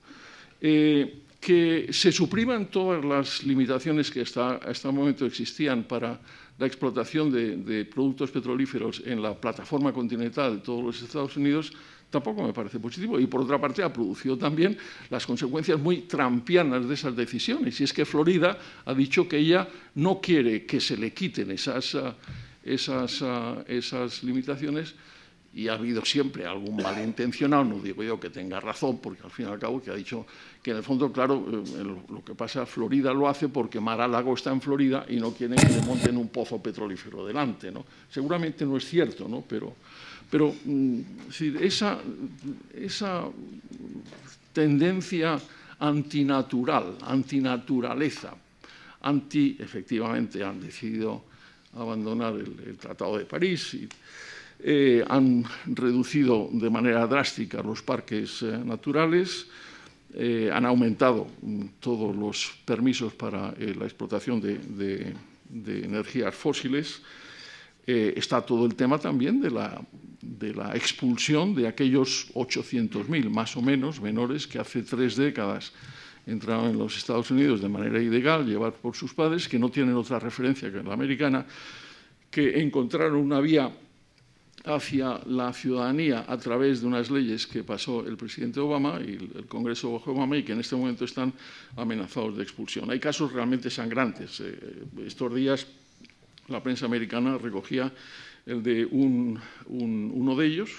Que se supriman todas las limitaciones que hasta el momento existían para la explotación de productos petrolíferos en la plataforma continental de todos los Estados Unidos, tampoco me parece positivo. Y, por otra parte, ha producido también las consecuencias muy trumpianas de esas decisiones. Y es que Florida ha dicho que ella no quiere que se le quiten esas limitaciones, y ha habido siempre algún malintencionado, no digo yo que tenga razón, porque al fin y al cabo que ha dicho que en el fondo, claro, lo que pasa, Florida lo hace porque Mar-a-Lago está en Florida y no quieren que le monten un pozo petrolífero delante, ¿no? Seguramente no es cierto, ¿no? Pero esa tendencia antinatural, antinaturaleza, efectivamente han decidido abandonar el Tratado de París y han reducido de manera drástica los parques naturales, han aumentado todos los permisos para la explotación de energías fósiles. Está todo el tema también de la expulsión de aquellos 800.000, más o menos, menores que hace 3 décadas entraron en los Estados Unidos de manera ilegal, llevados por sus padres, que no tienen otra referencia que la americana, que encontraron una vía hacia la ciudadanía a través de unas leyes que pasó el presidente Obama y el Congreso bajo Obama y que en este momento están amenazados de expulsión. Hay casos realmente sangrantes. Estos días la prensa americana recogía el de uno de ellos,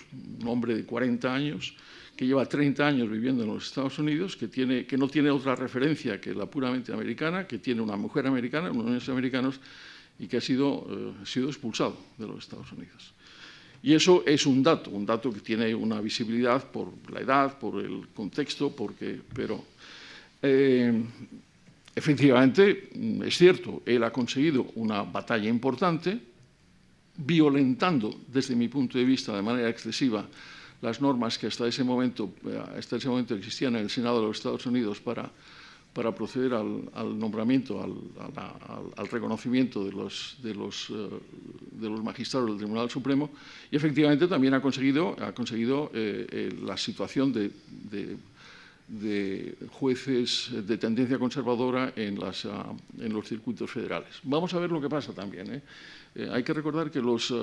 un hombre de 40 años, que lleva 30 años viviendo en los Estados Unidos, que no tiene otra referencia que la puramente americana, que tiene una mujer americana, unos niños americanos, y que ha sido expulsado de los Estados Unidos. Y eso es un dato que tiene una visibilidad por la edad, por el contexto, pero efectivamente es cierto, él ha conseguido una batalla importante, violentando desde mi punto de vista de manera excesiva las normas que hasta ese momento existían en el Senado de los Estados Unidos para proceder al nombramiento, al reconocimiento de los magistrados del Tribunal Supremo, y efectivamente también ha conseguido la situación de jueces de tendencia conservadora en los circuitos federales. Vamos a ver lo que pasa también. Hay que recordar que los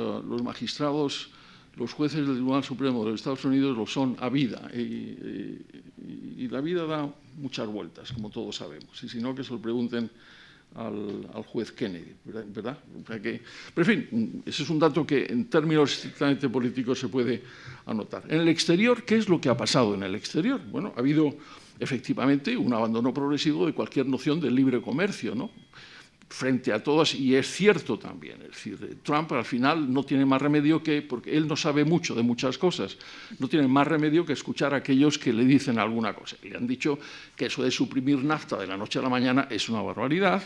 magistrados, los jueces del Tribunal Supremo de los Estados Unidos lo son a vida, y la vida da muchas vueltas, como todos sabemos, y si no, que se lo pregunten al juez Kennedy, ¿verdad? Pero, en fin, ese es un dato que en términos estrictamente políticos se puede anotar. En el exterior, ¿qué es lo que ha pasado en el exterior? Bueno, ha habido efectivamente un abandono progresivo de cualquier noción de libre comercio, ¿no? Frente a todas, y es cierto también, es decir, Trump al final no tiene más remedio porque él no sabe mucho de muchas cosas, no tiene más remedio que escuchar a aquellos que le dicen alguna cosa. Le han dicho que eso de suprimir NAFTA de la noche a la mañana es una barbaridad,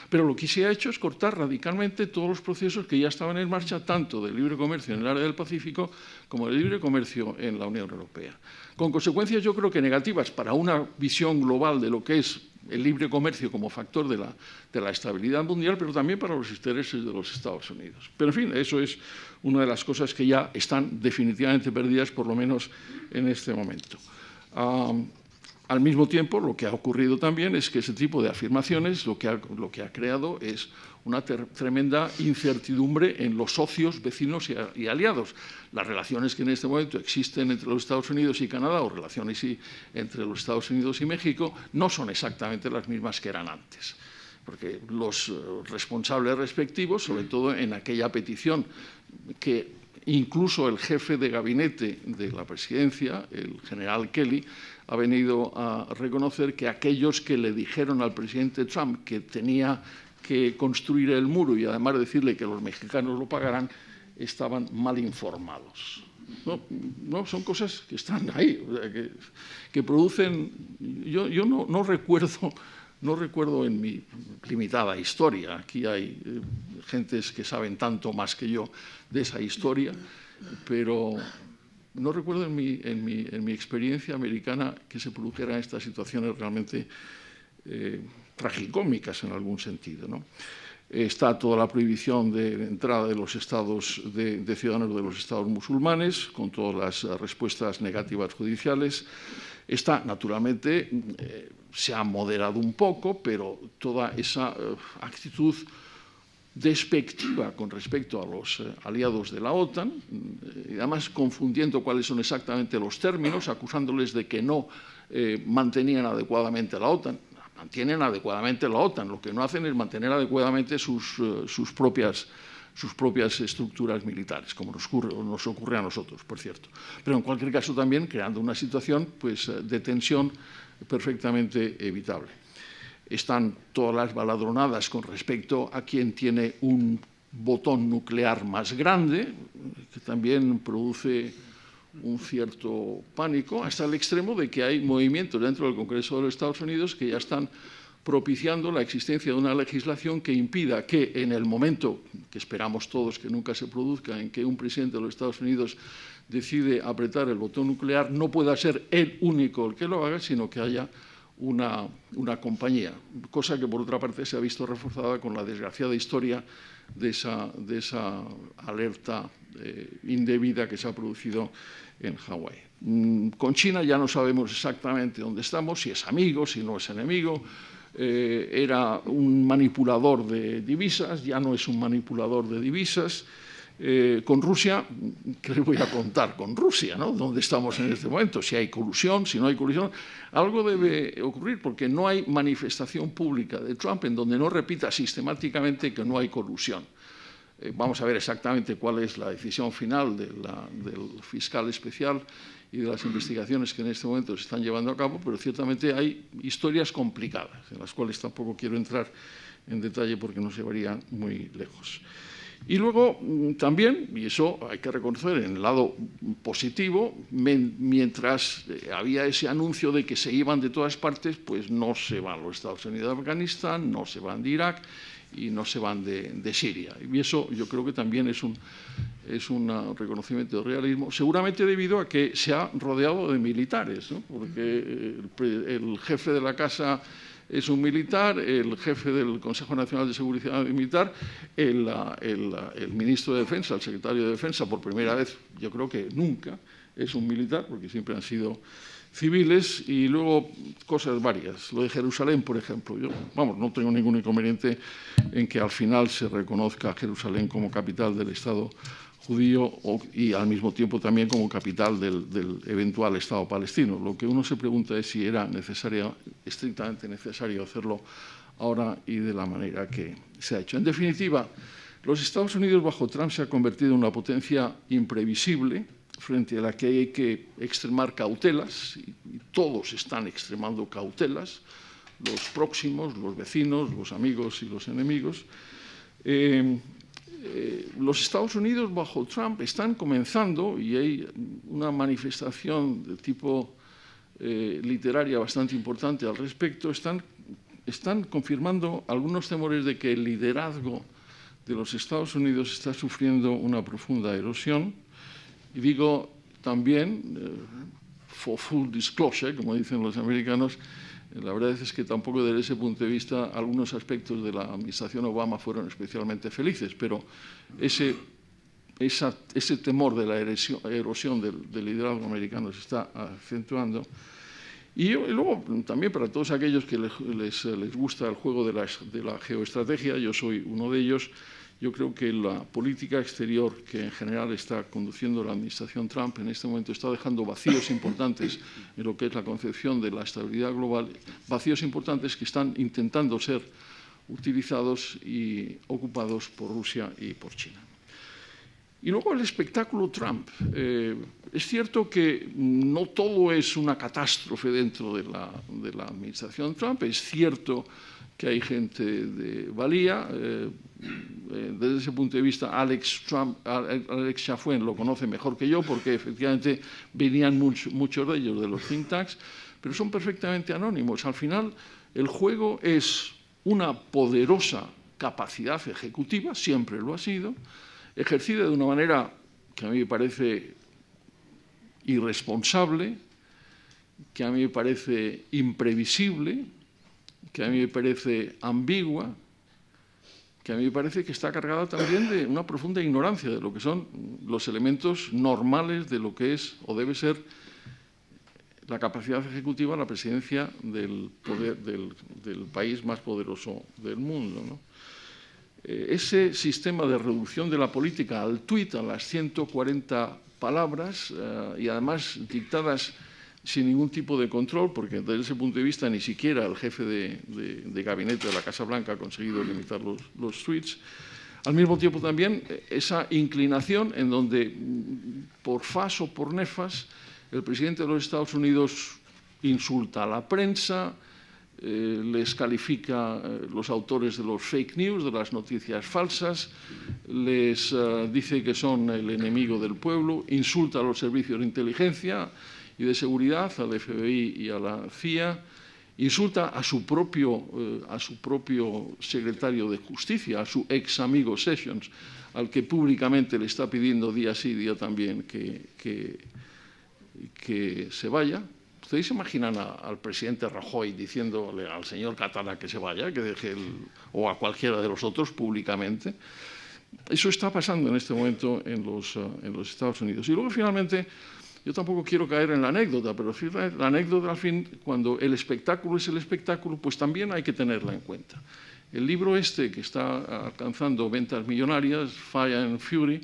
pero lo que se ha hecho es cortar radicalmente todos los procesos que ya estaban en marcha, tanto de libre comercio en el área del Pacífico como de libre comercio en la Unión Europea. Con consecuencias, yo creo que negativas para una visión global de lo que es el libre comercio como factor de la estabilidad mundial, pero también para los intereses de los Estados Unidos. Pero, en fin, eso es una de las cosas que ya están definitivamente perdidas, por lo menos en este momento. Al mismo tiempo, lo que ha ocurrido también es que ese tipo de afirmaciones lo que ha creado es una tremenda incertidumbre en los socios, vecinos y aliados. Las relaciones que en este momento existen entre los Estados Unidos y Canadá, o relaciones entre los Estados Unidos y México, no son exactamente las mismas que eran antes. Porque los responsables respectivos, sobre todo en aquella petición que incluso el jefe de gabinete de la presidencia, el general Kelly, ha venido a reconocer que aquellos que le dijeron al presidente Trump que tenía que construir el muro y además decirle que los mexicanos lo pagarán, estaban mal informados. No, son cosas que están ahí, o sea, que producen... Yo no recuerdo en mi limitada historia, aquí hay gentes que saben tanto más que yo de esa historia, pero no recuerdo en mi experiencia americana que se produjeran estas situaciones realmente tragicómicas en algún sentido, ¿no? Está toda la prohibición de entrada de los estados de ciudadanos de los estados musulmanes, con todas las respuestas negativas judiciales. Está, naturalmente, se ha moderado un poco, pero toda esa actitud despectiva con respecto a los aliados de la OTAN, y además confundiendo cuáles son exactamente los términos, acusándoles de que no mantenían adecuadamente la OTAN. Mantienen adecuadamente la OTAN, lo que no hacen es mantener adecuadamente sus propias estructuras militares, como nos ocurre a nosotros, por cierto. Pero en cualquier caso también creando una situación pues, de tensión perfectamente evitable. Están todas las baladronadas con respecto a quien tiene un botón nuclear más grande, que también produce un cierto pánico, hasta el extremo de que hay movimientos dentro del Congreso de los Estados Unidos que ya están propiciando la existencia de una legislación que impida que en el momento, que esperamos todos que nunca se produzca, en que un presidente de los Estados Unidos decide apretar el botón nuclear, no pueda ser él único el que lo haga, sino que haya una compañía, cosa que por otra parte se ha visto reforzada con la desgraciada historia de esa alerta indebida que se ha producido en Hawái. Con China ya no sabemos exactamente dónde estamos, si es amigo, si no es enemigo. Era un manipulador de divisas, ya no es un manipulador de divisas. Con Rusia, ¿qué les voy a contar? Con Rusia, ¿no? ¿Dónde estamos en este momento? Si hay colusión, si no hay colusión. Algo debe ocurrir porque no hay manifestación pública de Trump en donde no repita sistemáticamente que no hay colusión. Vamos a ver exactamente cuál es la decisión final del fiscal especial y de las investigaciones que en este momento se están llevando a cabo, pero ciertamente hay historias complicadas, en las cuales tampoco quiero entrar en detalle porque nos llevaría muy lejos. Y luego también, y eso hay que reconocer en el lado positivo, mientras había ese anuncio de que se iban de todas partes, pues no se van los Estados Unidos de Afganistán, no se van de Irak y no se van de Siria. Y eso yo creo que también es un reconocimiento de realismo, seguramente debido a que se ha rodeado de militares, ¿no? Porque el jefe de la casa es un militar, el jefe del Consejo Nacional de Seguridad Militar, el ministro de Defensa, el secretario de Defensa, por primera vez, yo creo que nunca, es un militar, porque siempre han sido civiles, y luego cosas varias. Lo de Jerusalén, por ejemplo. Yo, no tengo ningún inconveniente en que al final se reconozca a Jerusalén como capital del Estado judío y al mismo tiempo también como capital del eventual Estado palestino. Lo que uno se pregunta es si era estrictamente necesario hacerlo ahora y de la manera que se ha hecho. En definitiva, los Estados Unidos bajo Trump se ha convertido en una potencia imprevisible frente a la que hay que extremar cautelas, y todos están extremando cautelas, los próximos, los vecinos, los amigos y los enemigos. Los Estados Unidos bajo Trump están comenzando, y hay una manifestación de tipo literaria bastante importante al respecto, están confirmando algunos temores de que el liderazgo de los Estados Unidos está sufriendo una profunda erosión. Y digo también, for full disclosure, como dicen los americanos, la verdad es que tampoco desde ese punto de vista algunos aspectos de la administración Obama fueron especialmente felices, pero ese temor de la erosión del liderazgo americano se está acentuando. Y luego, también para todos aquellos que les gusta el juego de la geoestrategia, yo soy uno de ellos. Yo creo que la política exterior que en general está conduciendo la administración Trump en este momento está dejando vacíos importantes en lo que es la concepción de la estabilidad global, vacíos importantes que están intentando ser utilizados y ocupados por Rusia y por China. Y luego el espectáculo Trump. Es cierto que no todo es una catástrofe dentro de la administración Trump. Es cierto que hay gente de valía. Desde ese punto de vista, Alex Schaffner lo conoce mejor que yo, porque efectivamente venían muchos de ellos de los think tanks, pero son perfectamente anónimos. Al final, el juego es una poderosa capacidad ejecutiva, siempre lo ha sido, ejercida de una manera que a mí me parece irresponsable, que a mí me parece imprevisible, que a mí me parece ambigua, que a mí me parece que está cargada también de una profunda ignorancia de lo que son los elementos normales de lo que es o debe ser la capacidad ejecutiva, la presidencia del país más poderoso del mundo, ¿no? Ese sistema de reducción de la política al tuit, a las 140 palabras, y además dictadas sin ningún tipo de control, porque desde ese punto de vista ni siquiera el jefe de gabinete de la Casa Blanca ha conseguido limitar los tweets. Al mismo tiempo también esa inclinación en donde, por fas o por nefas, el presidente de los Estados Unidos insulta a la prensa, les califica los autores de los fake news, de las noticias falsas, les dice que son el enemigo del pueblo, insulta a los servicios de inteligencia y de seguridad, al FBI y a la CIA, insulta a su propio secretario de Justicia, a su ex amigo Sessions, al que públicamente le está pidiendo día sí, día también que se vaya. ¿Ustedes se imaginan al presidente Rajoy diciéndole al señor Catalá que se vaya, que deje o a cualquiera de los otros públicamente? Eso está pasando en este momento en los Estados Unidos. Y luego, finalmente, yo tampoco quiero caer en la anécdota, pero la anécdota, al fin, cuando el espectáculo es el espectáculo, pues también hay que tenerla en cuenta. El libro este, que está alcanzando ventas millonarias, Fire and Fury,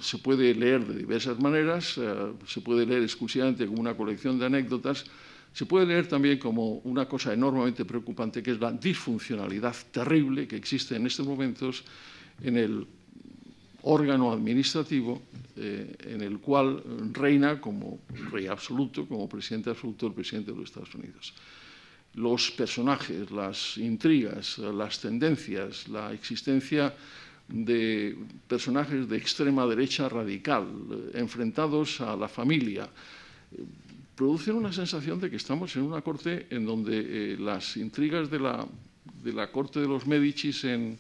se puede leer de diversas maneras, se puede leer exclusivamente como una colección de anécdotas, se puede leer también como una cosa enormemente preocupante, que es la disfuncionalidad terrible que existe en estos momentos en el órgano administrativo en el cual reina como rey absoluto, como presidente absoluto, el presidente de los Estados Unidos. Los personajes, las intrigas, las tendencias, la existencia de personajes de extrema derecha radical, enfrentados a la familia, producen una sensación de que estamos en una corte en donde las intrigas de la corte de los Médicis en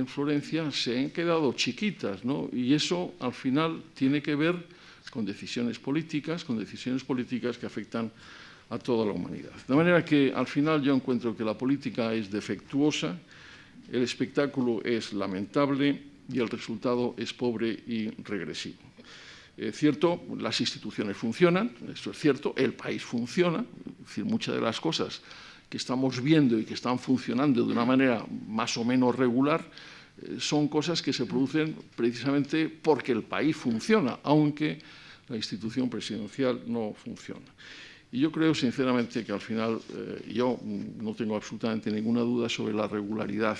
Florencia se han quedado chiquitas, ¿no? Y eso, al final, tiene que ver con decisiones políticas que afectan a toda la humanidad. De manera que, al final, yo encuentro que la política es defectuosa, el espectáculo es lamentable y el resultado es pobre y regresivo. Es cierto, las instituciones funcionan, eso es cierto, el país funciona, es decir, muchas de las cosas que estamos viendo y que están funcionando de una manera más o menos regular son cosas que se producen precisamente porque el país funciona, aunque la institución presidencial no funciona. Y yo creo, sinceramente, que al final yo no tengo absolutamente ninguna duda sobre la regularidad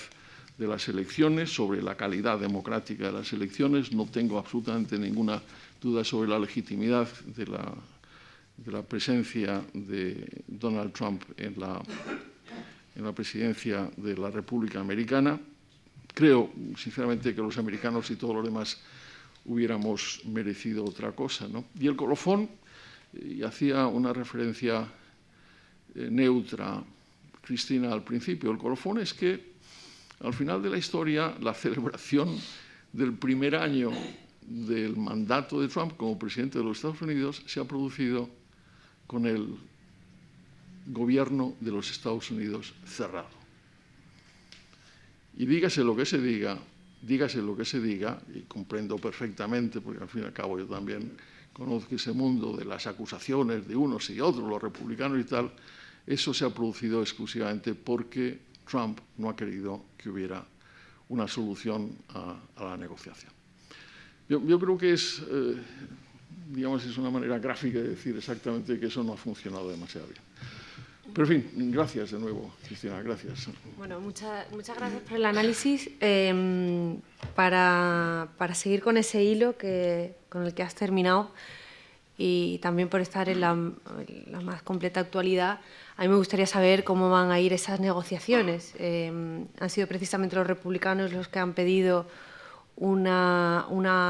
de las elecciones, sobre la calidad democrática de las elecciones, no tengo absolutamente ninguna duda sobre la legitimidad de la presencia de Donald Trump en la presidencia de la República Americana. Creo, sinceramente, que los americanos y todos los demás hubiéramos merecido otra cosa, ¿no? Y el colofón, y hacía una referencia neutra Cristina al principio, el colofón es que al final de la historia la celebración del primer año del mandato de Trump como presidente de los Estados Unidos se ha producido con el gobierno de los Estados Unidos cerrado. Y dígase lo que se diga, y comprendo perfectamente, porque al fin y al cabo yo también conozco ese mundo de las acusaciones de unos y otros, los republicanos y tal, eso se ha producido exclusivamente porque Trump no ha querido que hubiera una solución a la negociación. Yo creo que es, digamos, es una manera gráfica de decir exactamente que eso no ha funcionado demasiado bien. Pero, en fin, gracias de nuevo, Cristina, gracias. Bueno, muchas gracias por el análisis. Para seguir con ese hilo con el que has terminado y también por estar en la más completa actualidad, a mí me gustaría saber cómo van a ir esas negociaciones. Han sido precisamente los republicanos los que han pedido una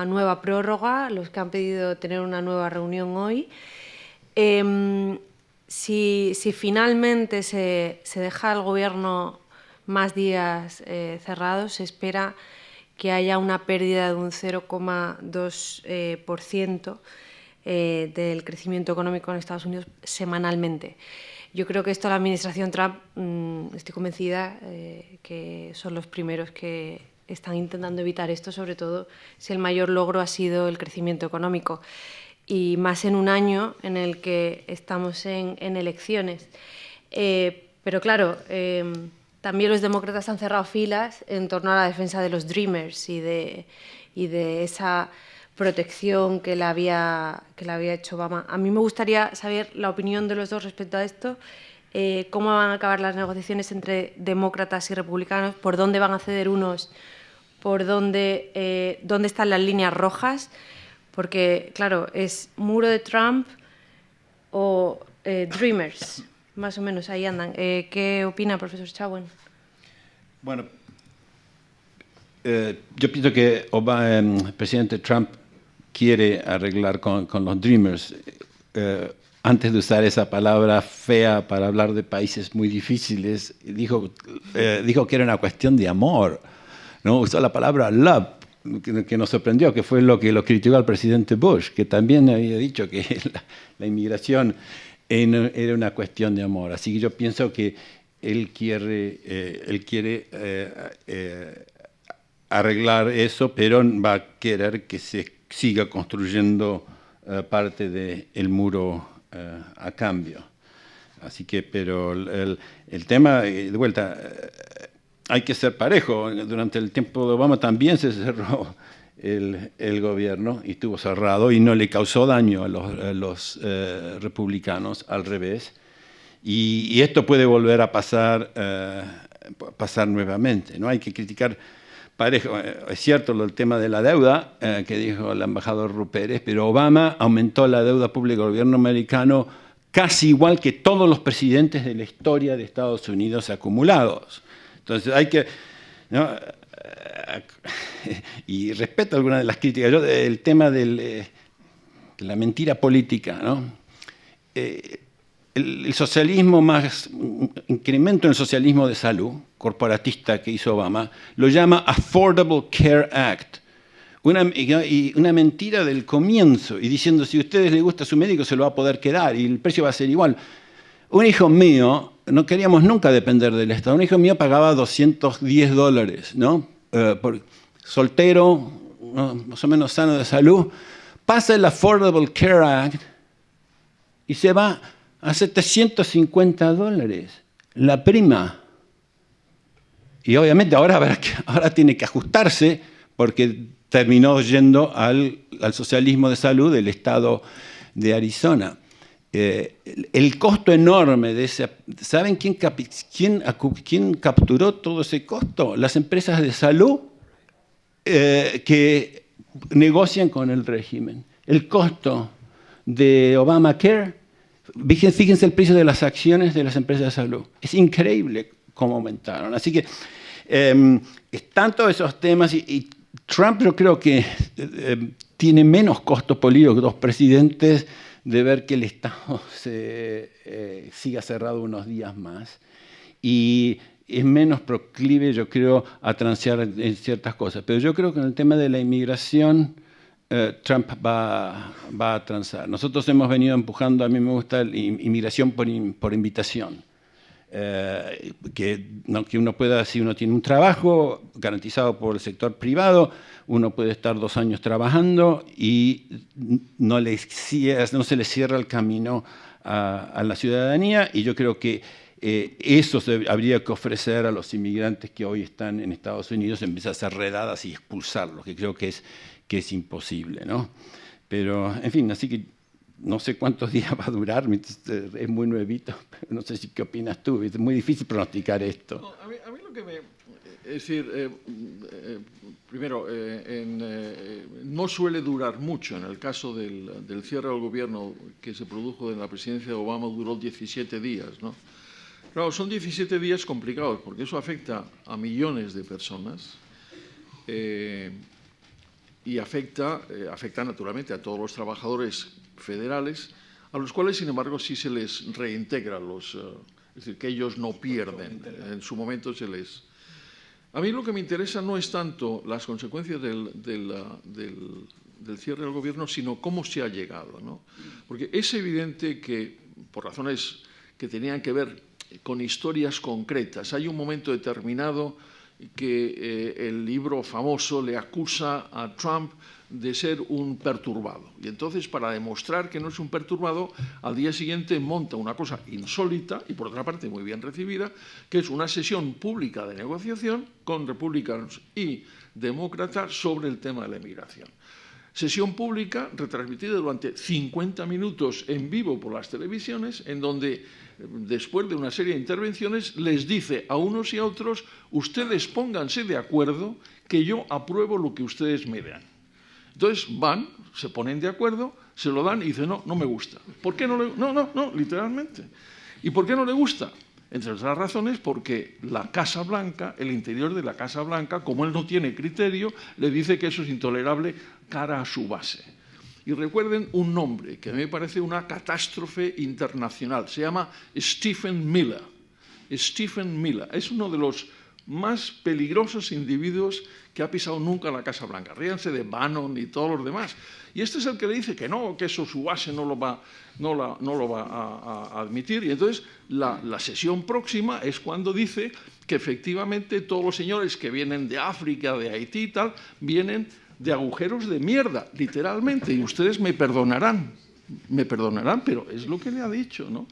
nueva prórroga, los que han pedido tener una nueva reunión hoy. Si finalmente se deja al Gobierno más días cerrados, se espera que haya una pérdida de un 0,2% del crecimiento económico en Estados Unidos semanalmente. Yo creo que esto la administración Trump, estoy convencida que son los primeros que están intentando evitar esto, sobre todo si el mayor logro ha sido el crecimiento económico. Y más en un año en el que estamos en elecciones. Pero claro, también los demócratas han cerrado filas en torno a la defensa de los Dreamers y de esa protección que le había hecho Obama. A mí me gustaría saber la opinión de los dos respecto a esto, cómo van a acabar las negociaciones entre demócratas y republicanos, por dónde van a ceder unos, por dónde están las líneas rojas. Porque, claro, es muro de Trump o Dreamers, más o menos ahí andan. ¿Qué opina, profesor Chauen? Bueno, yo pienso que el presidente Trump quiere arreglar con los Dreamers. Antes de usar esa palabra fea para hablar de países muy difíciles, dijo que era una cuestión de amor, ¿no? Usó la palabra love, que nos sorprendió, que fue lo que lo criticó al presidente Bush, que también había dicho que la inmigración era una cuestión de amor. Así que yo pienso que él quiere arreglar eso, pero va a querer que se siga construyendo parte del muro a cambio. Así que, pero el tema, de vuelta, hay que ser parejo. Durante el tiempo de Obama también se cerró el gobierno y estuvo cerrado y no le causó daño a los republicanos, al revés. Y esto puede volver a pasar nuevamente, ¿no? Hay que criticar parejo. Es cierto el tema de la deuda que dijo el embajador Rupérez, pero Obama aumentó la deuda pública del gobierno americano casi igual que todos los presidentes de la historia de Estados Unidos acumulados. Entonces hay que, ¿no? Y respeto algunas de las críticas. El tema de la mentira política, ¿no? El socialismo incremento en el socialismo de salud corporatista que hizo Obama, lo llama Affordable Care Act. Y una mentira del comienzo, y diciendo, si a ustedes les gusta su médico, se lo va a poder quedar, y el precio va a ser igual. Un hijo mío, no queríamos nunca depender del Estado, un hijo mío pagaba $210, ¿no? Soltero, ¿no? Más o menos sano de salud, pasa el Affordable Care Act y se va a $750, la prima. Y obviamente ahora tiene que ajustarse porque terminó yendo al socialismo de salud del estado de Arizona. El costo enorme de ese... ¿Saben quién capturó todo ese costo? Las empresas de salud que negocian con el régimen. El costo de Obamacare, fíjense el precio de las acciones de las empresas de salud. Es increíble cómo aumentaron. Así que están todos esos temas y Trump yo creo que tiene menos costo político que los presidentes de ver que el Estado siga cerrado unos días más y es menos proclive, yo creo, a transear en ciertas cosas. Pero yo creo que en el tema de la inmigración Trump va a transar. Nosotros hemos venido empujando, a mí me gusta la inmigración por invitación. que uno pueda, si uno tiene un trabajo garantizado por el sector privado, uno puede estar 2 años trabajando y no se le cierra el camino a la ciudadanía, y yo creo que eso habría que ofrecer a los inmigrantes que hoy están en Estados Unidos, en vez de hacer redadas y expulsarlos, que creo que es imposible, ¿no? Pero, en fin, así que no sé cuántos días va a durar, es muy nuevito, pero no sé qué opinas tú, es muy difícil pronosticar esto. No, a mí lo que es decir, primero, no suele durar mucho. En el caso del cierre del gobierno que se produjo en la presidencia de Obama, duró 17 días, ¿no? Claro, son 17 días complicados, porque eso afecta a millones de personas y afecta naturalmente a todos los trabajadores federales, a los cuales, sin embargo, sí se les reintegra es decir, que ellos no pierden, en su momento se les... A mí lo que me interesa no es tanto las consecuencias del cierre del gobierno, sino cómo se ha llegado, ¿no? Porque es evidente que, por razones que tenían que ver con historias concretas, hay un momento determinado que el libro famoso le acusa a Trump de ser un perturbado. Y entonces, para demostrar que no es un perturbado, al día siguiente monta una cosa insólita y, por otra parte, muy bien recibida, que es una sesión pública de negociación con republicanos y demócratas sobre el tema de la inmigración. Sesión pública retransmitida durante 50 minutos en vivo por las televisiones, en donde, después de una serie de intervenciones, les dice a unos y a otros: ustedes pónganse de acuerdo, que yo apruebo lo que ustedes me dan. Entonces van, se ponen de acuerdo, se lo dan y dicen: no me gusta. ¿Por qué no le gusta? No, literalmente. ¿Y por qué no le gusta? Entre otras razones, porque la Casa Blanca, el interior de la Casa Blanca, como él no tiene criterio, le dice que eso es intolerable cara a su base. Y recuerden un nombre que a mí me parece una catástrofe internacional. Se llama Stephen Miller. Stephen Miller es uno de los más peligrosos individuos que ha pisado nunca la Casa Blanca. Ríanse de Bannon y todos los demás. Y este es el que le dice que no, que eso su base no lo va a admitir. Y entonces la sesión próxima es cuando dice que efectivamente todos los señores que vienen de África, de Haití y tal, vienen de agujeros de mierda, literalmente. Y ustedes me perdonarán, pero es lo que le ha dicho, ¿no?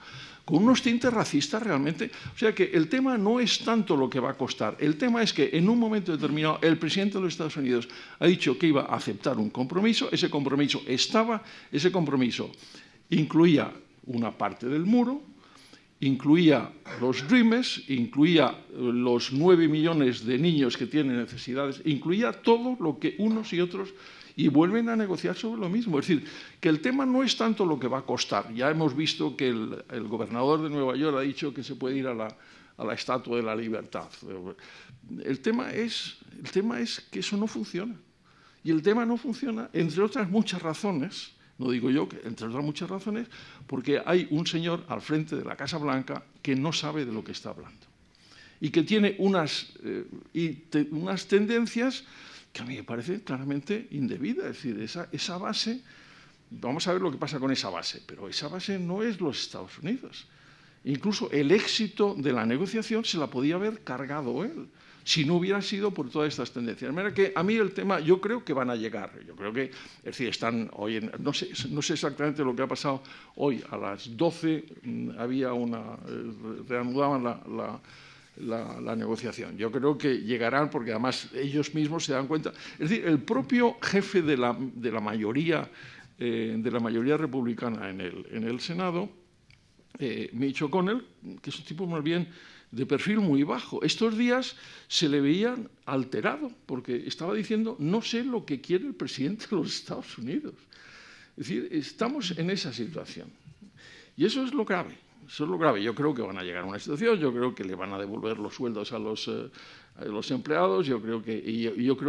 Con unos tintes racistas realmente. O sea que el tema no es tanto lo que va a costar. El tema es que en un momento determinado el presidente de los Estados Unidos ha dicho que iba a aceptar un compromiso. Ese compromiso incluía una parte del muro, incluía los Dreamers, incluía los 9 millones de niños que tienen necesidades, incluía todo lo que unos y otros, y vuelven a negociar sobre lo mismo. Es decir, que el tema no es tanto lo que va a costar. Ya hemos visto que el gobernador de Nueva York ha dicho que se puede ir a la Estatua de la Libertad. El tema es que eso no funciona. Y el tema no funciona, entre otras muchas razones, no digo yo, que entre otras muchas razones, porque hay un señor al frente de la Casa Blanca que no sabe de lo que está hablando y que tiene unas tendencias que a mí me parecen claramente indebidas. Es decir, esa base, vamos a ver lo que pasa con esa base, pero esa base no es los Estados Unidos. Incluso el éxito de la negociación se la podía haber cargado él, si no hubiera sido por todas estas tendencias. De manera que a mí el tema, yo creo que van a llegar. Yo creo que, es decir, están hoy no sé exactamente lo que ha pasado hoy. A las 12 reanudaban la negociación. Yo creo que llegarán, porque además ellos mismos se dan cuenta. Es decir, el propio jefe de la mayoría republicana en el Senado, Mitch McConnell, que es un tipo más bien de perfil muy bajo, estos días se le veían alterado, porque estaba diciendo: no sé lo que quiere el presidente de los Estados Unidos. Es decir, estamos en esa situación. Y eso es lo grave. Eso es lo grave. Yo creo que van a llegar a una situación, yo creo que le van a devolver los sueldos a los empleados, yo creo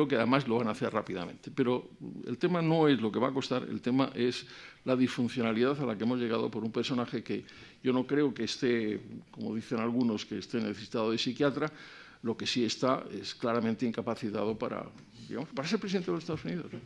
que además lo van a hacer rápidamente. Pero el tema no es lo que va a costar, el tema es la disfuncionalidad a la que hemos llegado por un personaje que yo no creo que esté, como dicen algunos, que esté necesitado de psiquiatra. Lo que sí está es claramente incapacitado para ser presidente de los Estados Unidos, ¿no?